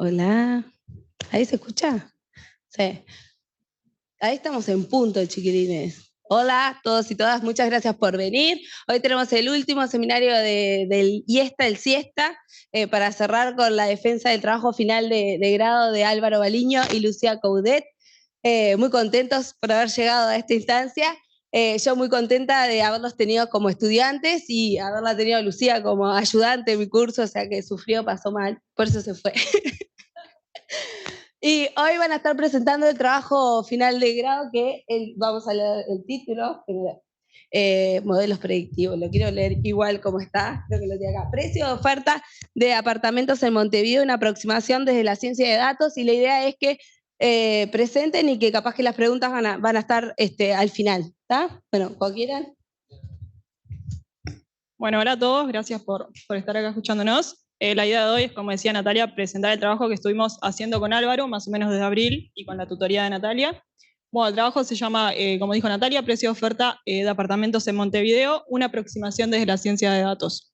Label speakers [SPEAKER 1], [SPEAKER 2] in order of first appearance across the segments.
[SPEAKER 1] Hola, ¿ahí se escucha? Sí, ahí estamos en punto, chiquilines. Hola a todos y todas, muchas gracias por venir. Hoy tenemos el último seminario del IESTA, el Siesta, para cerrar con la defensa del trabajo final de grado de Álvaro Baliño y Lucía Coudet. Muy contentos por haber llegado a esta instancia. Yo muy contenta de haberlos tenido como estudiantes y haberla tenido a Lucía como ayudante en mi curso, o sea que sufrió, pasó mal, por eso se fue. Y hoy van a estar presentando el trabajo final de grado que vamos a leer el título, modelos predictivos, lo quiero leer igual como está, creo que lo tiene acá. Precio de oferta de apartamentos en Montevideo, una aproximación desde la ciencia de datos, y la idea es que presenten y que capaz que las preguntas van a estar al final, ¿está? Bueno, cuando quieran.
[SPEAKER 2] Bueno, hola a todos, gracias por estar acá escuchándonos. La idea de hoy es, como decía Natalia, presentar el trabajo que estuvimos haciendo con Álvaro, más o menos desde abril, y con la tutoría de Natalia. Bueno, el trabajo se llama, como dijo Natalia, Precio de oferta de apartamentos en Montevideo, una aproximación desde la ciencia de datos.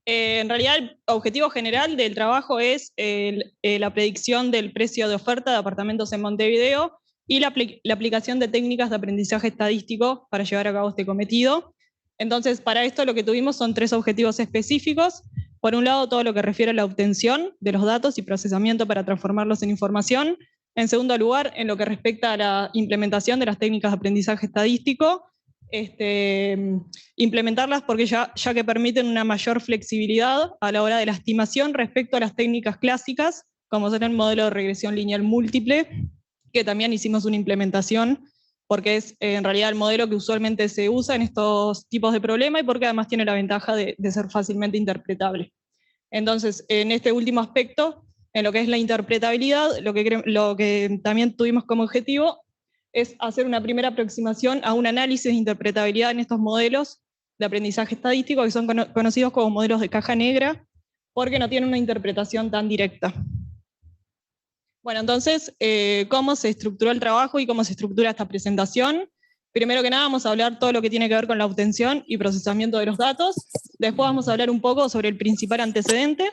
[SPEAKER 2] En realidad, el objetivo general del trabajo es la predicción del precio de oferta de apartamentos en Montevideo y la aplicación de técnicas de aprendizaje estadístico para llevar a cabo este cometido. Entonces, para esto lo que tuvimos son 3 objetivos específicos. Por un lado, todo lo que refiere a la obtención de los datos y procesamiento para transformarlos en información. En segundo lugar, en lo que respecta a la implementación de las técnicas de aprendizaje estadístico, implementarlas porque ya que permiten una mayor flexibilidad a la hora de la estimación respecto a las técnicas clásicas, como son el modelo de regresión lineal múltiple, que también hicimos una implementación porque es en realidad el modelo que usualmente se usa en estos tipos de problemas y porque además tiene la ventaja de ser fácilmente interpretable. Entonces, en este último aspecto, en lo que es la interpretabilidad, lo que también tuvimos como objetivo es hacer una primera aproximación a un análisis de interpretabilidad en estos modelos de aprendizaje estadístico que son conocidos como modelos de caja negra porque no tienen una interpretación tan directa. Bueno, entonces, ¿cómo se estructuró el trabajo y cómo se estructura esta presentación? Primero que nada vamos a hablar todo lo que tiene que ver con la obtención y procesamiento de los datos. Después vamos a hablar un poco sobre el principal antecedente,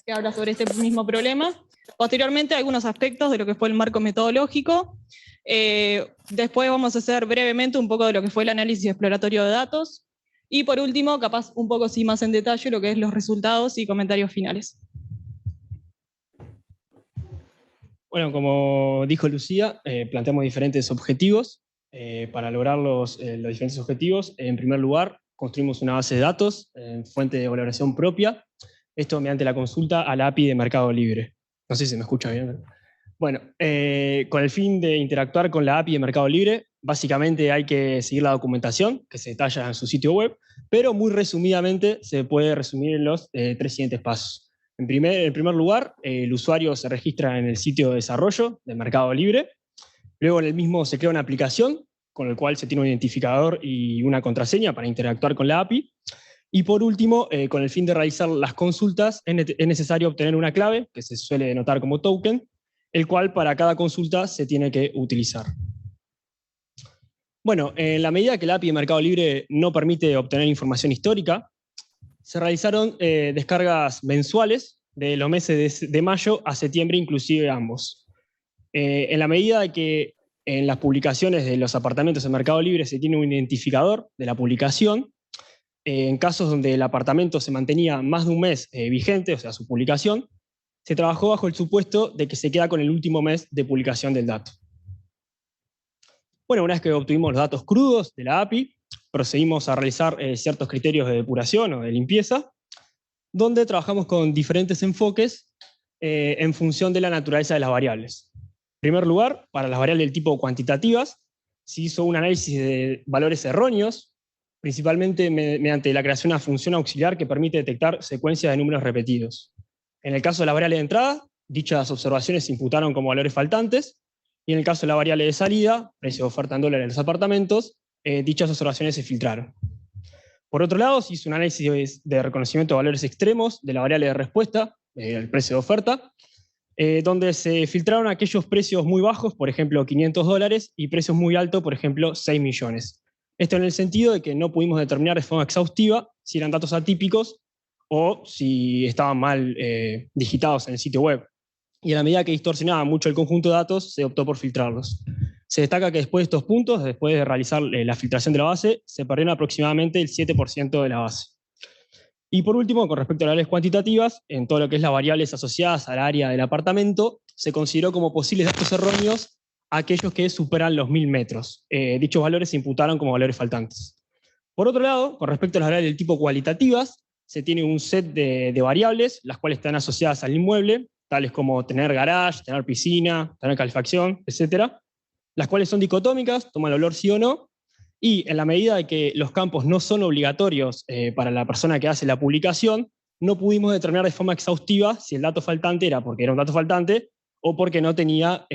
[SPEAKER 2] que habla sobre este mismo problema. Posteriormente, algunos aspectos de lo que fue el marco metodológico. Después vamos a hacer brevemente un poco de lo que fue el análisis exploratorio de datos. Y por último, capaz un poco sí más en detalle, lo que es los resultados y comentarios finales.
[SPEAKER 3] Bueno, como dijo Lucía, planteamos diferentes objetivos. Para lograr los diferentes objetivos, en primer lugar, construimos una base de datos en fuente de valoración propia. Esto mediante la consulta a la API de Mercado Libre. No sé si me escucha bien. Bueno, con el fin de interactuar con la API de Mercado Libre, básicamente hay que seguir la documentación que se detalla en su sitio web, pero muy resumidamente se puede resumir en los 3 siguientes pasos. En primer lugar, el usuario se registra en el sitio de desarrollo de Mercado Libre. Luego en el mismo se crea una aplicación con el cual se tiene un identificador y una contraseña para interactuar con la API. Y por último, con el fin de realizar las consultas, es necesario obtener una clave, que se suele denotar como token, el cual para cada consulta se tiene que utilizar. Bueno, en la medida que la API de Mercado Libre no permite obtener información histórica, se realizaron descargas mensuales de los meses de mayo a septiembre, inclusive ambos. En la medida de que en las publicaciones de los apartamentos en Mercado Libre se tiene un identificador de la publicación, en casos donde el apartamento se mantenía más de un mes vigente, o sea, su publicación, se trabajó bajo el supuesto de que se queda con el último mes de publicación del dato. Bueno, una vez que obtuvimos los datos crudos de la API, procedimos a realizar ciertos criterios de depuración o de limpieza, donde trabajamos con diferentes enfoques en función de la naturaleza de las variables. En primer lugar, para las variables del tipo cuantitativas, se hizo un análisis de valores erróneos, principalmente mediante la creación de una función auxiliar que permite detectar secuencias de números repetidos. En el caso de la variable de entrada, dichas observaciones se imputaron como valores faltantes, y en el caso de la variable de salida, precio de oferta en dólares de los apartamentos, dichas observaciones se filtraron. Por otro lado, se hizo un análisis de reconocimiento de valores extremos de la variable de respuesta, el precio de oferta, donde se filtraron aquellos precios muy bajos, por ejemplo $500, y precios muy altos, por ejemplo 6 millones. Esto en el sentido de que no pudimos determinar de forma exhaustiva si eran datos atípicos o si estaban mal digitados en el sitio web. Y a la medida que distorsionaba mucho el conjunto de datos, se optó por filtrarlos. Se destaca que después de estos puntos, después de realizar la filtración de la base, se perdieron aproximadamente el 7% de la base. Y por último, con respecto a las variables cuantitativas, en todo lo que es las variables asociadas al área del apartamento, se consideró como posibles datos erróneos aquellos que superan los 1000 metros. Dichos valores se imputaron como valores faltantes. Por otro lado, con respecto a las variables del tipo cualitativas, se tiene un set de variables, las cuales están asociadas al inmueble, tales como tener garage, tener piscina, tener calefacción, etc., las cuales son dicotómicas, toman el valor sí o no, y en la medida de que los campos no son obligatorios para la persona que hace la publicación, no pudimos determinar de forma exhaustiva si el dato faltante era porque era un dato faltante o porque no tenía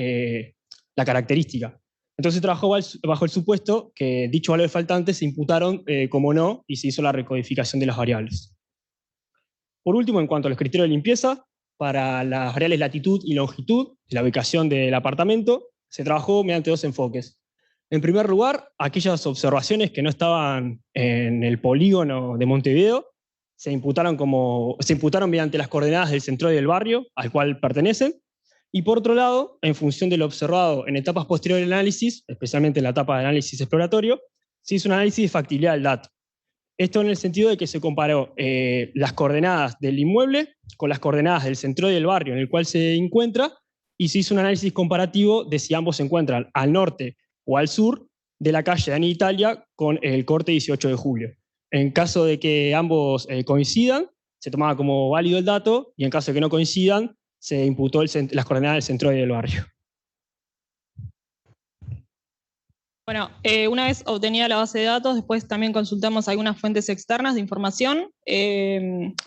[SPEAKER 3] la característica. Entonces trabajó bajo el supuesto que dichos valores faltantes se imputaron como no y se hizo la recodificación de las variables. Por último, en cuanto a los criterios de limpieza, para las variables latitud y longitud, la ubicación del apartamento, se trabajó mediante dos enfoques. En primer lugar, aquellas observaciones que no estaban en el polígono de Montevideo se imputaron mediante las coordenadas del centro y del barrio al cual pertenecen. Y por otro lado, en función de lo observado en etapas posteriores del análisis, especialmente en la etapa de análisis exploratorio, se hizo un análisis de factibilidad del dato. Esto en el sentido de que se comparó las coordenadas del inmueble con las coordenadas del centro y del barrio en el cual se encuentra, y se hizo un análisis comparativo de si ambos se encuentran al norte o al sur de la calle Dani Italia con el corte 18 de julio. En caso de que ambos coincidan, se tomaba como válido el dato, y en caso de que no coincidan, se imputó las coordenadas del centro y del barrio.
[SPEAKER 2] Bueno, una vez obtenida la base de datos, después también consultamos algunas fuentes externas de información.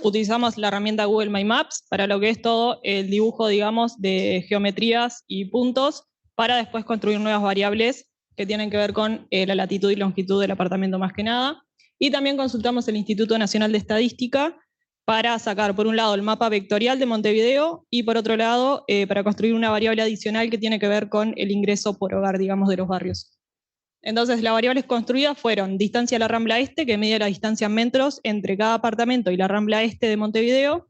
[SPEAKER 2] Utilizamos la herramienta Google My Maps para lo que es todo el dibujo, digamos, de geometrías y puntos, para después construir nuevas variables que tienen que ver con la latitud y longitud del apartamento más que nada. Y también consultamos el Instituto Nacional de Estadística para sacar, por un lado, el mapa vectorial de Montevideo y, por otro lado, para construir una variable adicional que tiene que ver con el ingreso por hogar, digamos, de los barrios. Entonces, las variables construidas fueron distancia a la Rambla Este, que mide la distancia en metros entre cada apartamento y la Rambla Este de Montevideo,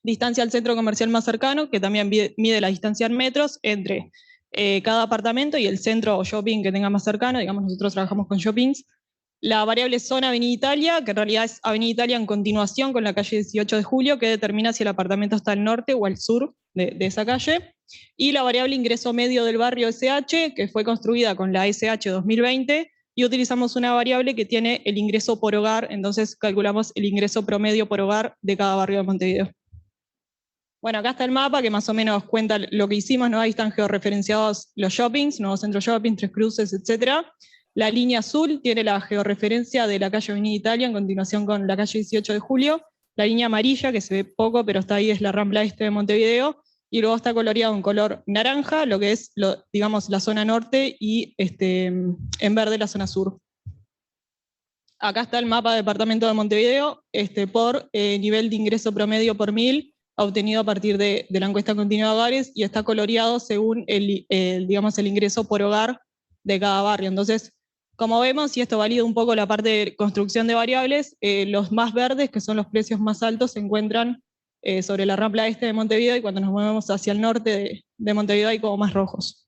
[SPEAKER 2] distancia al centro comercial más cercano, que también mide la distancia en metros entre cada apartamento y el centro o shopping que tenga más cercano, digamos, nosotros trabajamos con shoppings. La variable zona Avenida Italia, que en realidad es Avenida Italia en continuación con la calle 18 de Julio, que determina si el apartamento está al norte o al sur de esa calle. Y la variable ingreso medio del barrio SH, que fue construida con la SH 2020, y utilizamos una variable que tiene el ingreso por hogar, entonces calculamos el ingreso promedio por hogar de cada barrio de Montevideo. Bueno, acá está el mapa que más o menos cuenta lo que hicimos, ¿no? Ahí están georreferenciados los shoppings, Nuevo Centro Shopping, Tres Cruces, etc. La línea azul tiene la georreferencia de la calle Avenida Italia en continuación con la calle 18 de Julio. La línea amarilla, que se ve poco, pero está ahí, es la Rambla Este de Montevideo. Y luego está coloreado en color naranja, lo que es, digamos, la zona norte, y en verde la zona sur. Acá está el mapa de departamento de Montevideo por nivel de ingreso promedio por 1000, obtenido a partir de la encuesta continua de hogares, y está coloreado según digamos, el ingreso por hogar de cada barrio. Entonces, como vemos, y esto valida un poco la parte de construcción de variables, los más verdes, que son los precios más altos, se encuentran sobre la Rambla Este de Montevideo, y cuando nos movemos hacia el norte de Montevideo hay como más rojos.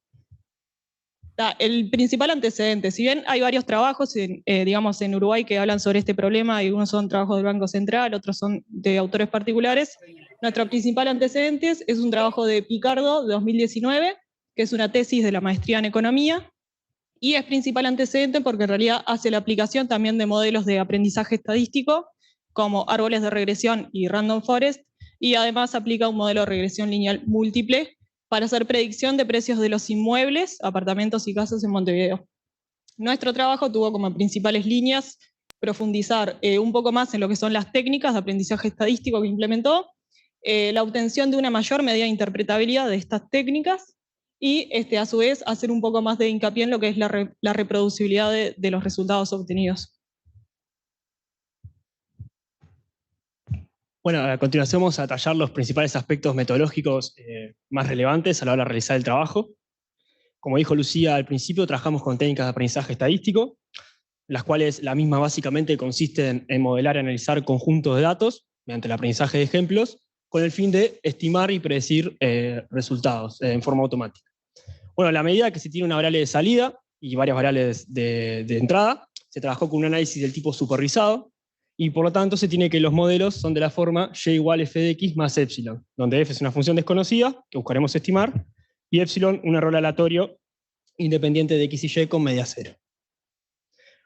[SPEAKER 2] El principal antecedente, si bien hay varios trabajos digamos, en Uruguay que hablan sobre este problema, y unos son trabajos del Banco Central, otros son de autores particulares, nuestro principal antecedente es un trabajo de Picardo de 2019, que es una tesis de la maestría en Economía, y es principal antecedente porque en realidad hace la aplicación también de modelos de aprendizaje estadístico, como árboles de regresión y random forest, y además aplica un modelo de regresión lineal múltiple para hacer predicción de precios de los inmuebles, apartamentos y casas en Montevideo. Nuestro trabajo tuvo como principales líneas profundizar un poco más en lo que son las técnicas de aprendizaje estadístico que implementó, la obtención de una mayor medida de interpretabilidad de estas técnicas, y a su vez hacer un poco más de hincapié en lo que es la reproducibilidad de los resultados obtenidos.
[SPEAKER 3] Bueno, a continuación vamos a detallar los principales aspectos metodológicos más relevantes a la hora de realizar el trabajo. Como dijo Lucía al principio, trabajamos con técnicas de aprendizaje estadístico, las cuales la misma básicamente consisten en modelar y analizar conjuntos de datos mediante el aprendizaje de ejemplos, con el fin de estimar y predecir resultados en forma automática. Bueno, a la medida que se tiene una variable de salida y varias variables de entrada, se trabajó con un análisis del tipo supervisado, y por lo tanto se tiene que los modelos son de la forma y igual f de x más epsilon, donde f es una función desconocida, que buscaremos estimar, y epsilon un error aleatorio independiente de x y y con media cero.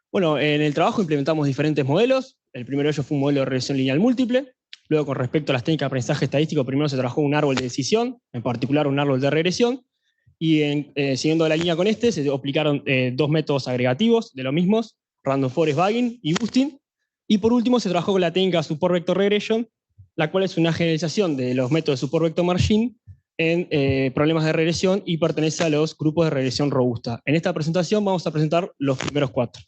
[SPEAKER 3] Bueno, en el trabajo implementamos diferentes modelos. El primero de ellos fue un modelo de regresión lineal múltiple. Luego, con respecto a las técnicas de aprendizaje estadístico, primero se trabajó un árbol de decisión, en particular un árbol de regresión, y siguiendo la línea con este, se aplicaron dos métodos agregativos de los mismos, Random Forest Bagging y Boosting. Y por último se trabajó con la técnica Support Vector Regression, la cual es una generalización de los métodos de Support Vector Machine en problemas de regresión y pertenece a los grupos de regresión robusta. En esta presentación vamos a presentar los primeros 4.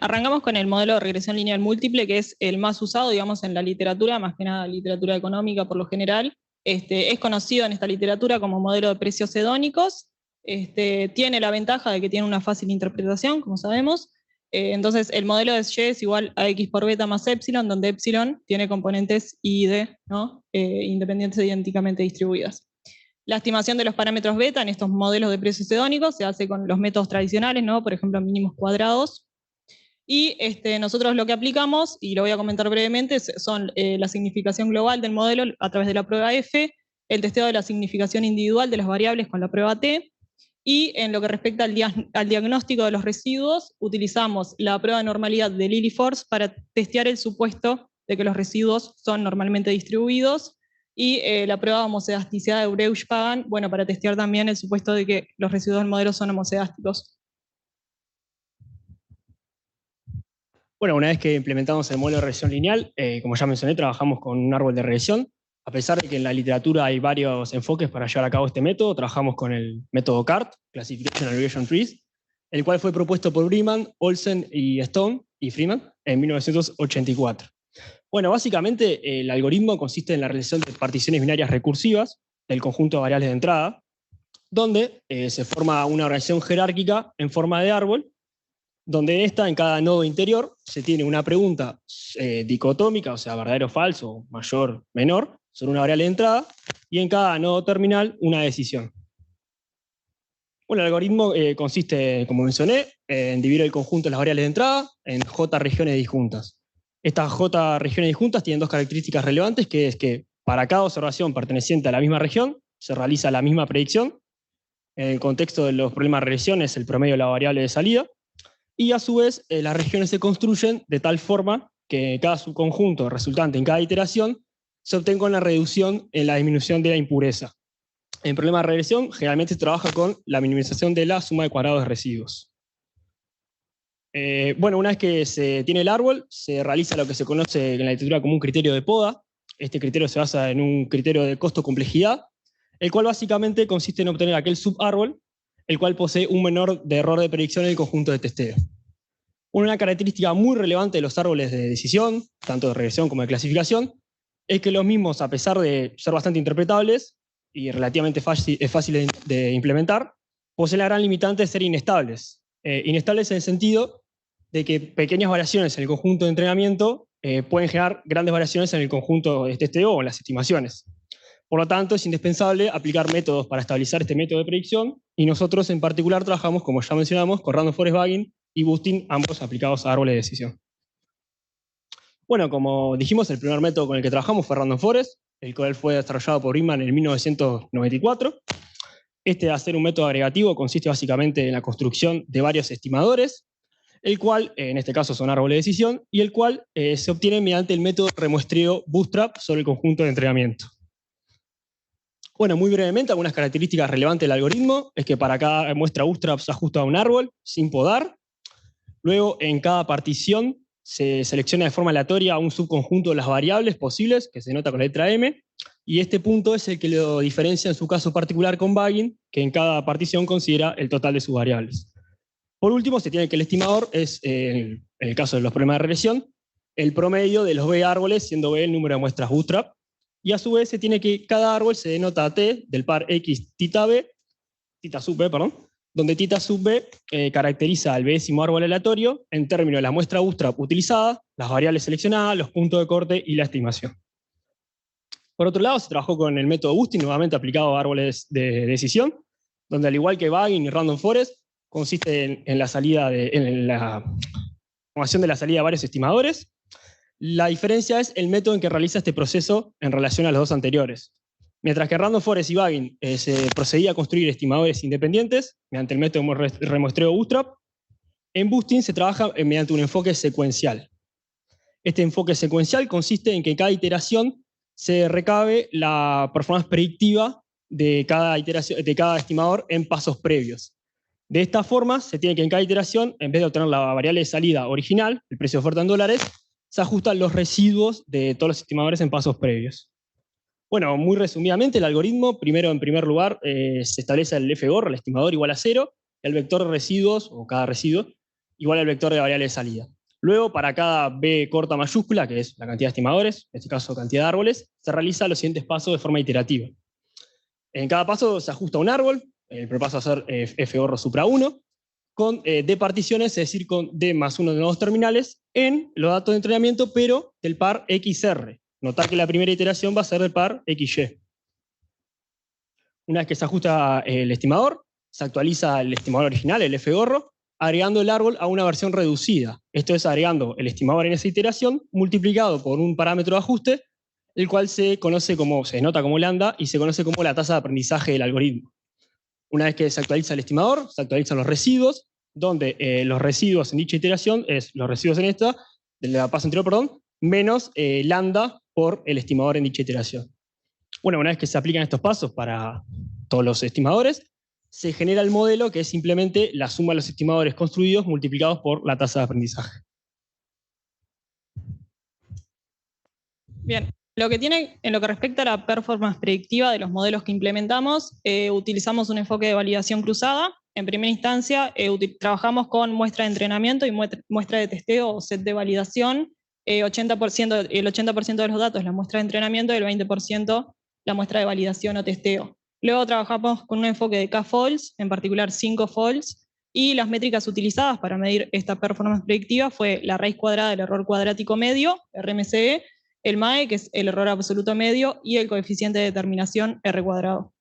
[SPEAKER 2] Arrancamos con el modelo de regresión lineal múltiple, que es el más usado, digamos, en la literatura, más que nada literatura económica por lo general. Es conocido en esta literatura como modelo de precios hedónicos. Tiene la ventaja de que tiene una fácil interpretación, como sabemos. Entonces, el modelo de Y es igual a X por beta más epsilon, donde epsilon tiene componentes I y D, ¿no? Independientes e idénticamente distribuidas. La estimación de los parámetros beta en estos modelos de precios hedónicos se hace con los métodos tradicionales, ¿no? Por ejemplo, mínimos cuadrados. Y nosotros lo que aplicamos, y lo voy a comentar brevemente, son la significación global del modelo a través de la prueba F, el testeo de la significación individual de las variables con la prueba T, y en lo que respecta al diagnóstico de los residuos, utilizamos la prueba de normalidad de Lilliefors para testear el supuesto de que los residuos son normalmente distribuidos, y la prueba de homocedasticidad de Breusch-Pagan, bueno, para testear también el supuesto de que los residuos del modelo son homocedásticos.
[SPEAKER 3] Bueno, una vez que implementamos el modelo de regresión lineal, como ya mencioné, trabajamos con un árbol de regresión. A pesar de que en la literatura hay varios enfoques para llevar a cabo este método, trabajamos con el método CART, Classification and Regression Trees, el cual fue propuesto por Breeman, Olsen y Stone y Freeman en 1984. Bueno, básicamente el algoritmo consiste en la realización de particiones binarias recursivas del conjunto de variables de entrada, donde se forma una organización jerárquica en forma de árbol, donde en cada nodo interior se tiene una pregunta dicotómica, o sea, verdadero o falso, mayor, menor, sobre una variable de entrada, y en cada nodo terminal una decisión. Bueno, el algoritmo consiste, como mencioné, en dividir el conjunto de las variables de entrada en J regiones disjuntas. Estas J regiones disjuntas tienen dos características relevantes, que es que para cada observación perteneciente a la misma región se realiza la misma predicción. En el contexto de los problemas de regresión es el promedio de la variable de salida. Y a su vez, las regiones se construyen de tal forma que cada subconjunto resultante en cada iteración se obtiene con la reducción en la disminución de la impureza. En problemas de regresión, generalmente se trabaja con la minimización de la suma de cuadrados de residuos. Bueno, una vez que se tiene el árbol, se realiza lo que se conoce en la literatura como un criterio de poda. Este criterio se basa en un criterio de costo-complejidad, el cual básicamente consiste en obtener aquel subárbol el cual posee un menor de error de predicción en el conjunto de testeo. Una característica muy relevante de los árboles de decisión, tanto de regresión como de clasificación, es que los mismos, a pesar de ser bastante interpretables y relativamente fácil de implementar, poseen la gran limitante de ser inestables. Inestables en el sentido de que pequeñas variaciones en el conjunto de entrenamiento pueden generar grandes variaciones en el conjunto de testeo o en las estimaciones. Por lo tanto, es indispensable aplicar métodos para estabilizar este método de predicción, y nosotros en particular trabajamos, como ya mencionamos, con Random Forest Bagging y Boosting, ambos aplicados a árboles de decisión. Bueno, como dijimos, el primer método con el que trabajamos fue Random Forest, el cual fue desarrollado por Breeman en 1994. De hacer un método agregativo consiste básicamente en la construcción de varios estimadores, el cual, en este caso son árboles de decisión, y el cual se obtiene mediante el método remuestreo Bootstrap sobre el conjunto de entrenamiento. Bueno, muy brevemente, algunas características relevantes del algoritmo es que para cada muestra Bootstrap se ajusta a un árbol sin podar. Luego, en cada partición se selecciona de forma aleatoria un subconjunto de las variables posibles, que se denota con la letra M, y este punto es el que lo diferencia en su caso particular con Bagging, que en cada partición considera el total de sus variables. Por último, se tiene que el estimador es, en el caso de los problemas de regresión, el promedio de los B árboles, siendo B el número de muestras Bootstrap, y a su vez se tiene que cada árbol se denota T del par X tita B, tita sub B, perdón, donde θ sub b caracteriza al bésimo árbol aleatorio en términos de la muestra bootstrap utilizada, las variables seleccionadas, los puntos de corte y la estimación. Por otro lado, se trabajó con el método boosting, nuevamente aplicado a árboles de decisión, donde al igual que Bagging y Random Forest, consiste en la formación de la salida de varios estimadores. La diferencia es el método en que realiza este proceso en relación a los dos anteriores. Mientras que Random Forest y Bagging se procedía a construir estimadores independientes mediante el método remuestreo bootstrap, en boosting se trabaja mediante un enfoque secuencial. Este enfoque secuencial consiste en que en cada iteración se recabe la performance predictiva de cada estimador en pasos previos. De esta forma, se tiene que en cada iteración, en vez de obtener la variable de salida original, el precio de oferta en dólares, se ajustan los residuos de todos los estimadores en pasos previos. Bueno, muy resumidamente, el algoritmo, en primer lugar, se establece el FGOR, el estimador igual a 0, el vector de residuos, o cada residuo, igual al vector de variable de salida. Luego, para cada B corta mayúscula, que es la cantidad de estimadores, en este caso cantidad de árboles, se realizan los siguientes pasos de forma iterativa. En cada paso se ajusta un árbol, el primer paso va a ser FGOR supra 1, con D particiones, es decir, con D más 1 de nodos terminales, en los datos de entrenamiento, pero del par XR. Notar que la primera iteración va a ser del par XY. Una vez que se ajusta el estimador, se actualiza el estimador original, el FGOR, agregando el árbol a una versión reducida. Esto es agregando el estimador en esa iteración, multiplicado por un parámetro de ajuste, el cual se denota como lambda y se conoce como la tasa de aprendizaje del algoritmo. Una vez que se actualiza el estimador, se actualizan los residuos, donde los residuos en dicha iteración es los residuos de la paso anterior, perdón, menos lambda por el estimador en dicha iteración. Bueno, una vez que se aplican estos pasos para todos los estimadores, se genera el modelo que es simplemente la suma de los estimadores construidos multiplicados por la tasa de aprendizaje.
[SPEAKER 2] Bien, en lo que respecta a la performance predictiva de los modelos que implementamos, utilizamos un enfoque de validación cruzada. En primera instancia, trabajamos con muestra de entrenamiento y muestra de testeo o set de validación. El 80% de los datos la muestra de entrenamiento y el 20% la muestra de validación o testeo. Luego trabajamos con un enfoque de K-False, en particular 5 false, y las métricas utilizadas para medir esta performance predictiva fue la raíz cuadrada del error cuadrático medio, RMCE, el MAE, que es el error absoluto medio, y el coeficiente de determinación, R cuadrado.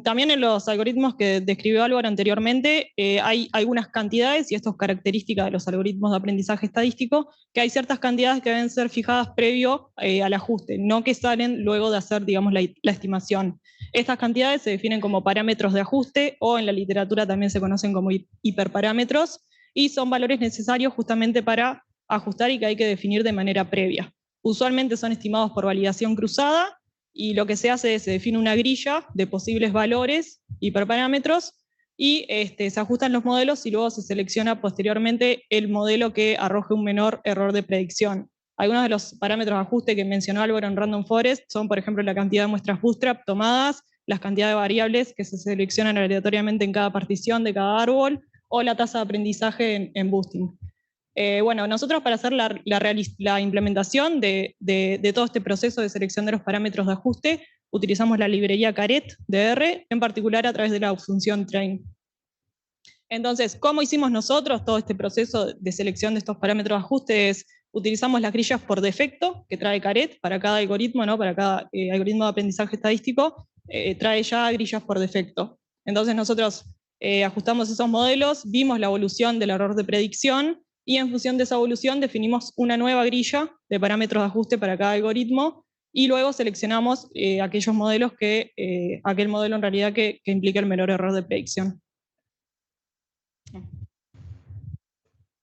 [SPEAKER 2] También en los algoritmos que describió Álvaro anteriormente, hay algunas cantidades, y esto es característica de los algoritmos de aprendizaje estadístico, que hay ciertas cantidades que deben ser fijadas previo al ajuste, no que salen luego de hacer, digamos, la estimación. Estas cantidades se definen como parámetros de ajuste, o en la literatura también se conocen como hiperparámetros, y son valores necesarios justamente para ajustar y que hay que definir de manera previa. Usualmente son estimados por validación cruzada, y lo que se hace es se define una grilla de posibles valores, hiperparámetros, y se ajustan los modelos y luego se selecciona posteriormente el modelo que arroje un menor error de predicción. Algunos de los parámetros de ajuste que mencionó Álvaro en Random Forest son, por ejemplo, la cantidad de muestras bootstrap tomadas, las cantidades de variables que se seleccionan aleatoriamente en cada partición de cada árbol, o la tasa de aprendizaje en boosting. Nosotros para hacer la implementación de todo este proceso de selección de los parámetros de ajuste, utilizamos la librería Caret de R, en particular a través de la función train. Entonces, ¿cómo hicimos nosotros todo este proceso de selección de estos parámetros de ajuste? Utilizamos las grillas por defecto que trae Caret para cada algoritmo, ¿no? Para cada algoritmo de aprendizaje estadístico, trae ya grillas por defecto. Entonces nosotros ajustamos esos modelos, vimos la evolución del error de predicción, y en función de esa evolución definimos una nueva grilla de parámetros de ajuste para cada algoritmo, y luego seleccionamos aquellos modelos aquel modelo en realidad que implica el menor error de predicción.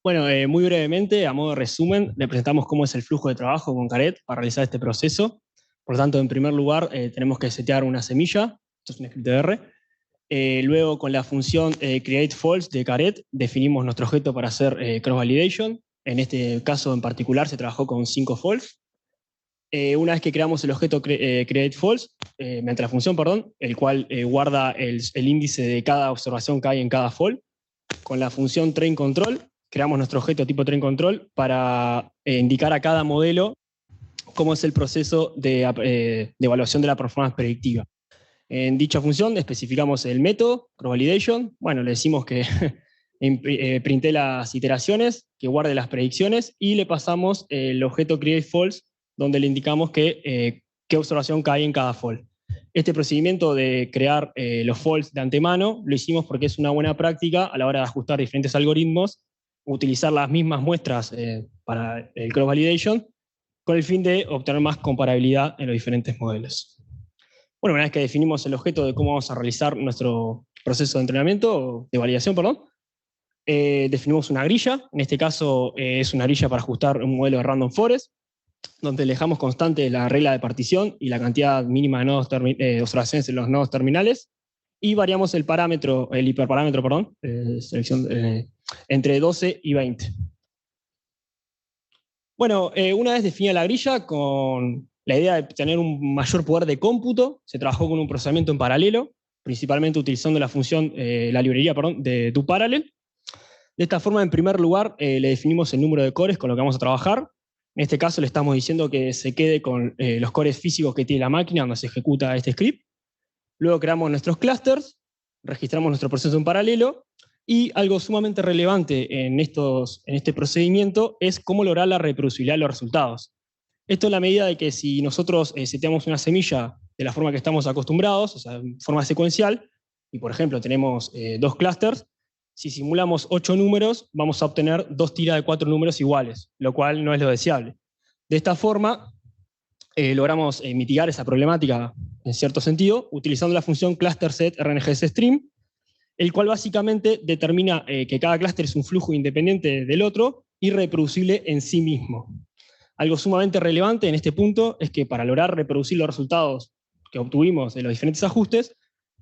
[SPEAKER 3] Bueno, muy brevemente, a modo de resumen, le presentamos cómo es el flujo de trabajo con Caret para realizar este proceso. Por lo tanto, en primer lugar, tenemos que setear una semilla, esto es un script de R. Luego, con la función createFalse de Caret, definimos nuestro objeto para hacer cross-validation. En este caso en particular se trabajó con 5 false. Una vez que creamos el objeto createFalse, mediante la función, el cual guarda el índice de cada observación que hay en cada fall, con la función trainControl, creamos nuestro objeto tipo trainControl para indicar a cada modelo cómo es el proceso de evaluación de la performance predictiva. En dicha función especificamos el método, cross-validation. Bueno, le decimos que printe las iteraciones, que guarde las predicciones, y le pasamos el objeto createFalse, donde le indicamos qué observación cae en cada false. Este procedimiento de crear los false de antemano lo hicimos porque es una buena práctica a la hora de ajustar diferentes algoritmos, utilizar las mismas muestras para el cross-validation, con el fin de obtener más comparabilidad en los diferentes modelos. Bueno, una vez que definimos el objeto de cómo vamos a realizar nuestro proceso de entrenamiento, de validación, perdón, definimos una grilla. En este caso es una grilla para ajustar un modelo de random forest, donde dejamos constante la regla de partición y la cantidad mínima de nodos observaciones en los nodos terminales, y variamos el parámetro, el hiperparámetro, perdón, entre 12 y 20. Bueno, una vez definida la grilla, con la idea de tener un mayor poder de cómputo, se trabajó con un procesamiento en paralelo, principalmente utilizando la función, la librería, perdón, de doParallel. De esta forma, en primer lugar, le definimos el número de cores con lo que vamos a trabajar. En este caso le estamos diciendo que se quede con los cores físicos que tiene la máquina donde se ejecuta este script. Luego creamos nuestros clusters, registramos nuestro proceso en paralelo, y algo sumamente relevante en este procedimiento es cómo lograr la reproducibilidad de los resultados. Esto en la medida de que si nosotros seteamos una semilla de la forma que estamos acostumbrados, o sea, en forma secuencial, y por ejemplo tenemos 2 clusters, si simulamos 8 números, vamos a obtener 2 tiras de 4 números iguales, lo cual no es lo deseable. De esta forma, logramos mitigar esa problemática en cierto sentido, utilizando la función clusterSet_RNGSStream, el cual básicamente determina que cada clúster es un flujo independiente del otro y reproducible en sí mismo. Algo sumamente relevante en este punto es que para lograr reproducir los resultados que obtuvimos de los diferentes ajustes,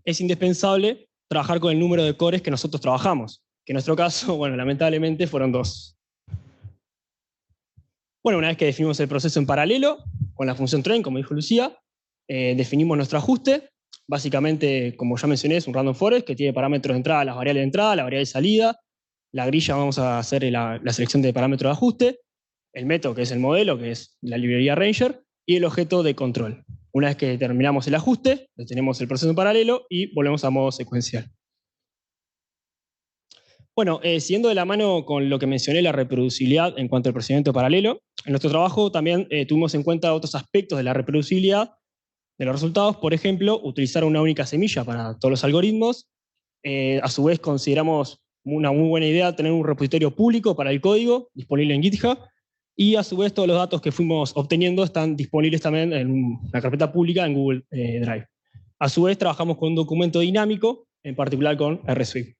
[SPEAKER 3] es indispensable trabajar con el número de cores que nosotros trabajamos, que en nuestro caso, bueno, lamentablemente fueron 2. Bueno, una vez que definimos el proceso en paralelo, con la función train, como dijo Lucía, definimos nuestro ajuste. Básicamente, como ya mencioné, es un random forest que tiene parámetros de entrada, las variables de entrada, la variable de salida. La grilla vamos a hacer la selección de parámetros de ajuste, el método, que es el modelo, que es la librería Ranger, y el objeto de control. Una vez que terminamos el ajuste, detenemos el proceso en paralelo y volvemos a modo secuencial. Bueno, siguiendo de la mano con lo que mencioné, la reproducibilidad en cuanto al procedimiento paralelo, en nuestro trabajo también tuvimos en cuenta otros aspectos de la reproducibilidad de los resultados. Por ejemplo, utilizar una única semilla para todos los algoritmos. A su vez, consideramos una muy buena idea tener un repositorio público para el código, disponible en GitHub, y a su vez todos los datos que fuimos obteniendo están disponibles también en una carpeta pública en Google Drive. A su vez, trabajamos con un documento dinámico, en particular con RSwift.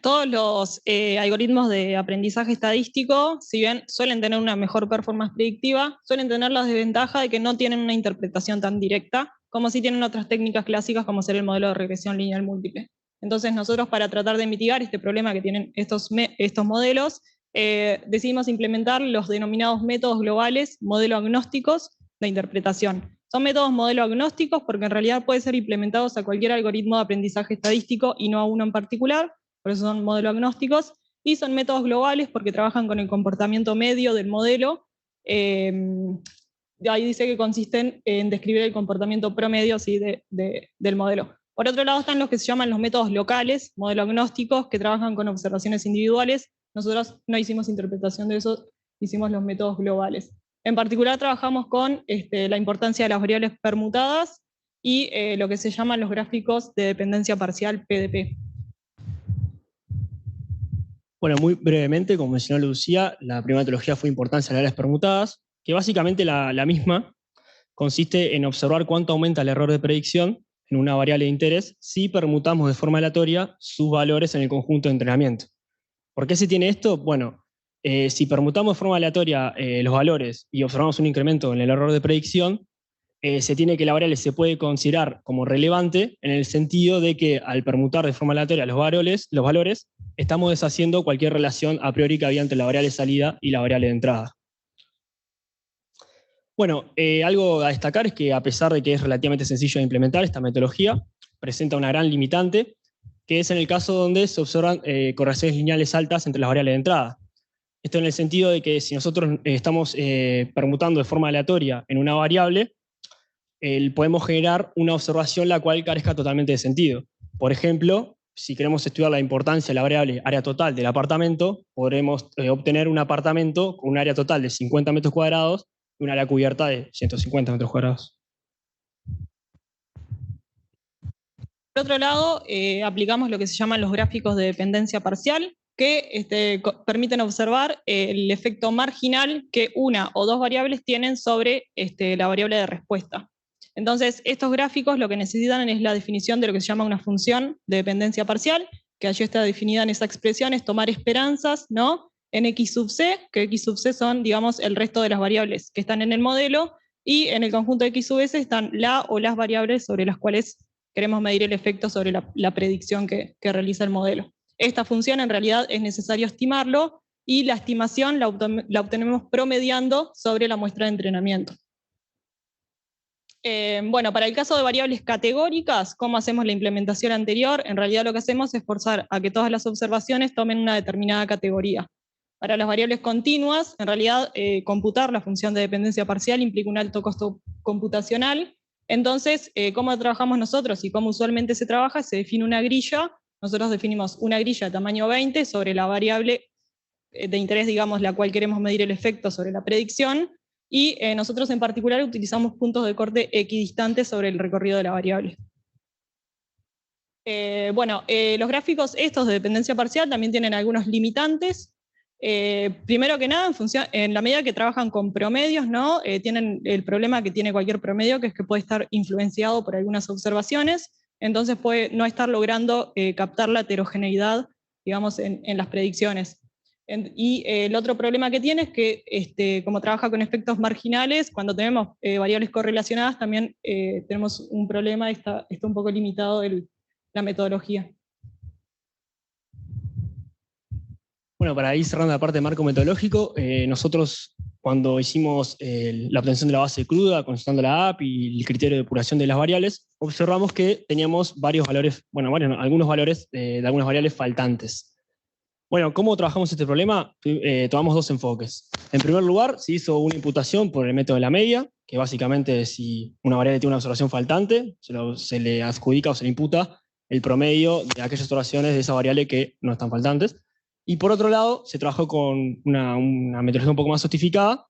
[SPEAKER 2] Todos los algoritmos de aprendizaje estadístico, si bien suelen tener una mejor performance predictiva, suelen tener la desventaja de que no tienen una interpretación tan directa, como si tienen otras técnicas clásicas como ser el modelo de regresión lineal múltiple. Entonces nosotros, para tratar de mitigar este problema que tienen estos modelos, decidimos implementar los denominados métodos globales modelo agnósticos de interpretación. Son métodos modelo agnósticos porque en realidad pueden ser implementados a cualquier algoritmo de aprendizaje estadístico y no a uno en particular, por eso son modelo agnósticos, y son métodos globales porque trabajan con el comportamiento medio del modelo. Ahí dice que consisten en describir el comportamiento promedio, ¿sí?, del modelo. Por otro lado están los que se llaman los métodos locales, modelo agnósticos, que trabajan con observaciones individuales. Nosotros no hicimos interpretación de eso, hicimos los métodos globales. En particular trabajamos con la importancia de las variables permutadas y lo que se llaman los gráficos de dependencia parcial PDP.
[SPEAKER 3] Bueno, muy brevemente, como mencionó Lucía, la primera metodología fue importancia de las variables permutadas, que básicamente la misma consiste en observar cuánto aumenta el error de predicción en una variable de interés si permutamos de forma aleatoria sus valores en el conjunto de entrenamiento. ¿Por qué se tiene esto? Bueno, si permutamos de forma aleatoria los valores y observamos un incremento en el error de predicción, se tiene que la variable se puede considerar como relevante en el sentido de que al permutar de forma aleatoria los valores, estamos deshaciendo cualquier relación a priori que había entre la variable de salida y la variable de entrada. Bueno, algo a destacar es que a pesar de que es relativamente sencillo de implementar, esta metodología presenta una gran limitante, que es en el caso donde se observan correlaciones lineales altas entre las variables de entrada. Esto en el sentido de que si nosotros estamos permutando de forma aleatoria en una variable, podemos generar una observación la cual carezca totalmente de sentido. Por ejemplo, si queremos estudiar la importancia de la variable área total del apartamento, podremos obtener un apartamento con un área total de 50 metros cuadrados y un área cubierta de 150 metros cuadrados.
[SPEAKER 2] Por otro lado, aplicamos lo que se llaman los gráficos de dependencia parcial, que permiten observar el efecto marginal que una o dos variables tienen sobre la variable de respuesta. Entonces, estos gráficos lo que necesitan es la definición de lo que se llama una función de dependencia parcial, que allí está definida en esa expresión, es tomar esperanzas, ¿no?, en x sub c, que x sub c son, digamos, el resto de las variables que están en el modelo, y en el conjunto de x sub s están la o las variables sobre las cuales queremos medir el efecto sobre la predicción que realiza el modelo. Esta función en realidad es necesario estimarlo, y la estimación la obtenemos promediando sobre la muestra de entrenamiento. Bueno, para el caso de variables categóricas, ¿cómo hacemos la implementación anterior? En realidad lo que hacemos es forzar a que todas las observaciones tomen una determinada categoría. Para las variables continuas, en realidad computar la función de dependencia parcial implica un alto costo computacional. Entonces, ¿cómo trabajamos nosotros y cómo usualmente se trabaja? Se define una grilla. Nosotros definimos una grilla de tamaño 20 sobre la variable de interés, digamos, la cual queremos medir el efecto sobre la predicción, y nosotros en particular utilizamos puntos de corte equidistantes sobre el recorrido de la variable. Los gráficos estos de dependencia parcial también tienen algunos limitantes. Primero que nada, en la medida que trabajan con promedios, ¿no? Tienen el problema que tiene cualquier promedio, que es que puede estar influenciado por algunas observaciones, entonces puede no estar logrando captar la heterogeneidad, digamos, en las predicciones. Y el otro problema que tiene es que, como trabaja con efectos marginales, cuando tenemos variables correlacionadas, también tenemos un problema, está un poco limitado la metodología.
[SPEAKER 3] Bueno, para ir cerrando la parte de marco metodológico, nosotros cuando hicimos la obtención de la base cruda, consultando la app y el criterio de depuración de las variables, observamos que teníamos varios valores, algunos valores de algunas variables faltantes. Bueno, ¿cómo trabajamos este problema? Tomamos dos enfoques. En primer lugar, se hizo una imputación por el método de la media, que básicamente si una variable tiene una observación faltante, se le adjudica o se le imputa el promedio de aquellas observaciones de esa variable que no están faltantes. Y por otro lado, se trabajó con una metodología un poco más sofistificada,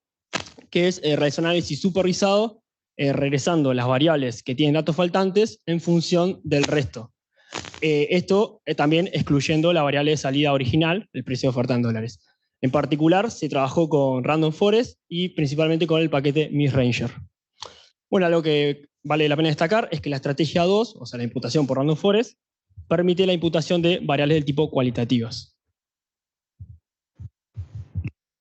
[SPEAKER 3] que es realizar análisis supervisado, regresando las variables que tienen datos faltantes en función del resto. Esto también excluyendo la variable de salida original, el precio de oferta en dólares. En particular, se trabajó con Random Forest y principalmente con el paquete MISRanger. Bueno, algo que vale la pena destacar es que la estrategia 2, o sea, la imputación por Random Forest, permite la imputación de variables del tipo cualitativas.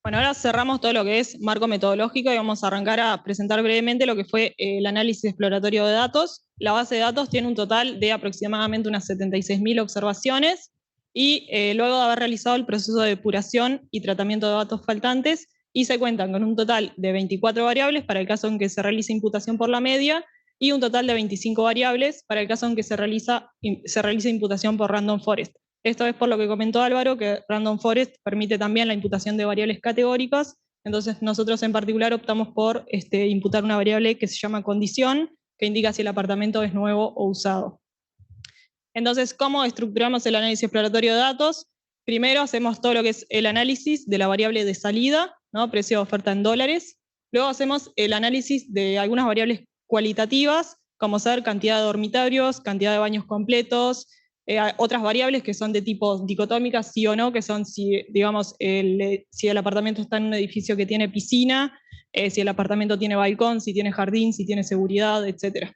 [SPEAKER 2] Bueno, ahora cerramos todo lo que es marco metodológico y vamos a arrancar a presentar brevemente lo que fue el análisis exploratorio de datos. La base de datos tiene un total de aproximadamente unas 76.000 observaciones y luego de haber realizado el proceso de depuración y tratamiento de datos faltantes, y se cuentan con un total de 24 variables para el caso en que se realice imputación por la media y un total de 25 variables para el caso en que se realice imputación por Random Forest. Esto es por lo que comentó Álvaro, que Random Forest permite también la imputación de variables categóricas. Entonces nosotros en particular optamos por imputar una variable que se llama condición, que indica si el apartamento es nuevo o usado. Entonces, ¿cómo estructuramos el análisis exploratorio de datos? Primero hacemos todo lo que es el análisis de la variable de salida, ¿no? Precio de oferta en dólares. Luego hacemos el análisis de algunas variables cualitativas, como ser cantidad de dormitorios, cantidad de baños completos, otras variables que son de tipo dicotómicas, sí o no, que son si, digamos, si el apartamento está en un edificio que tiene piscina, si el apartamento tiene balcón, si tiene jardín, si tiene seguridad, etc.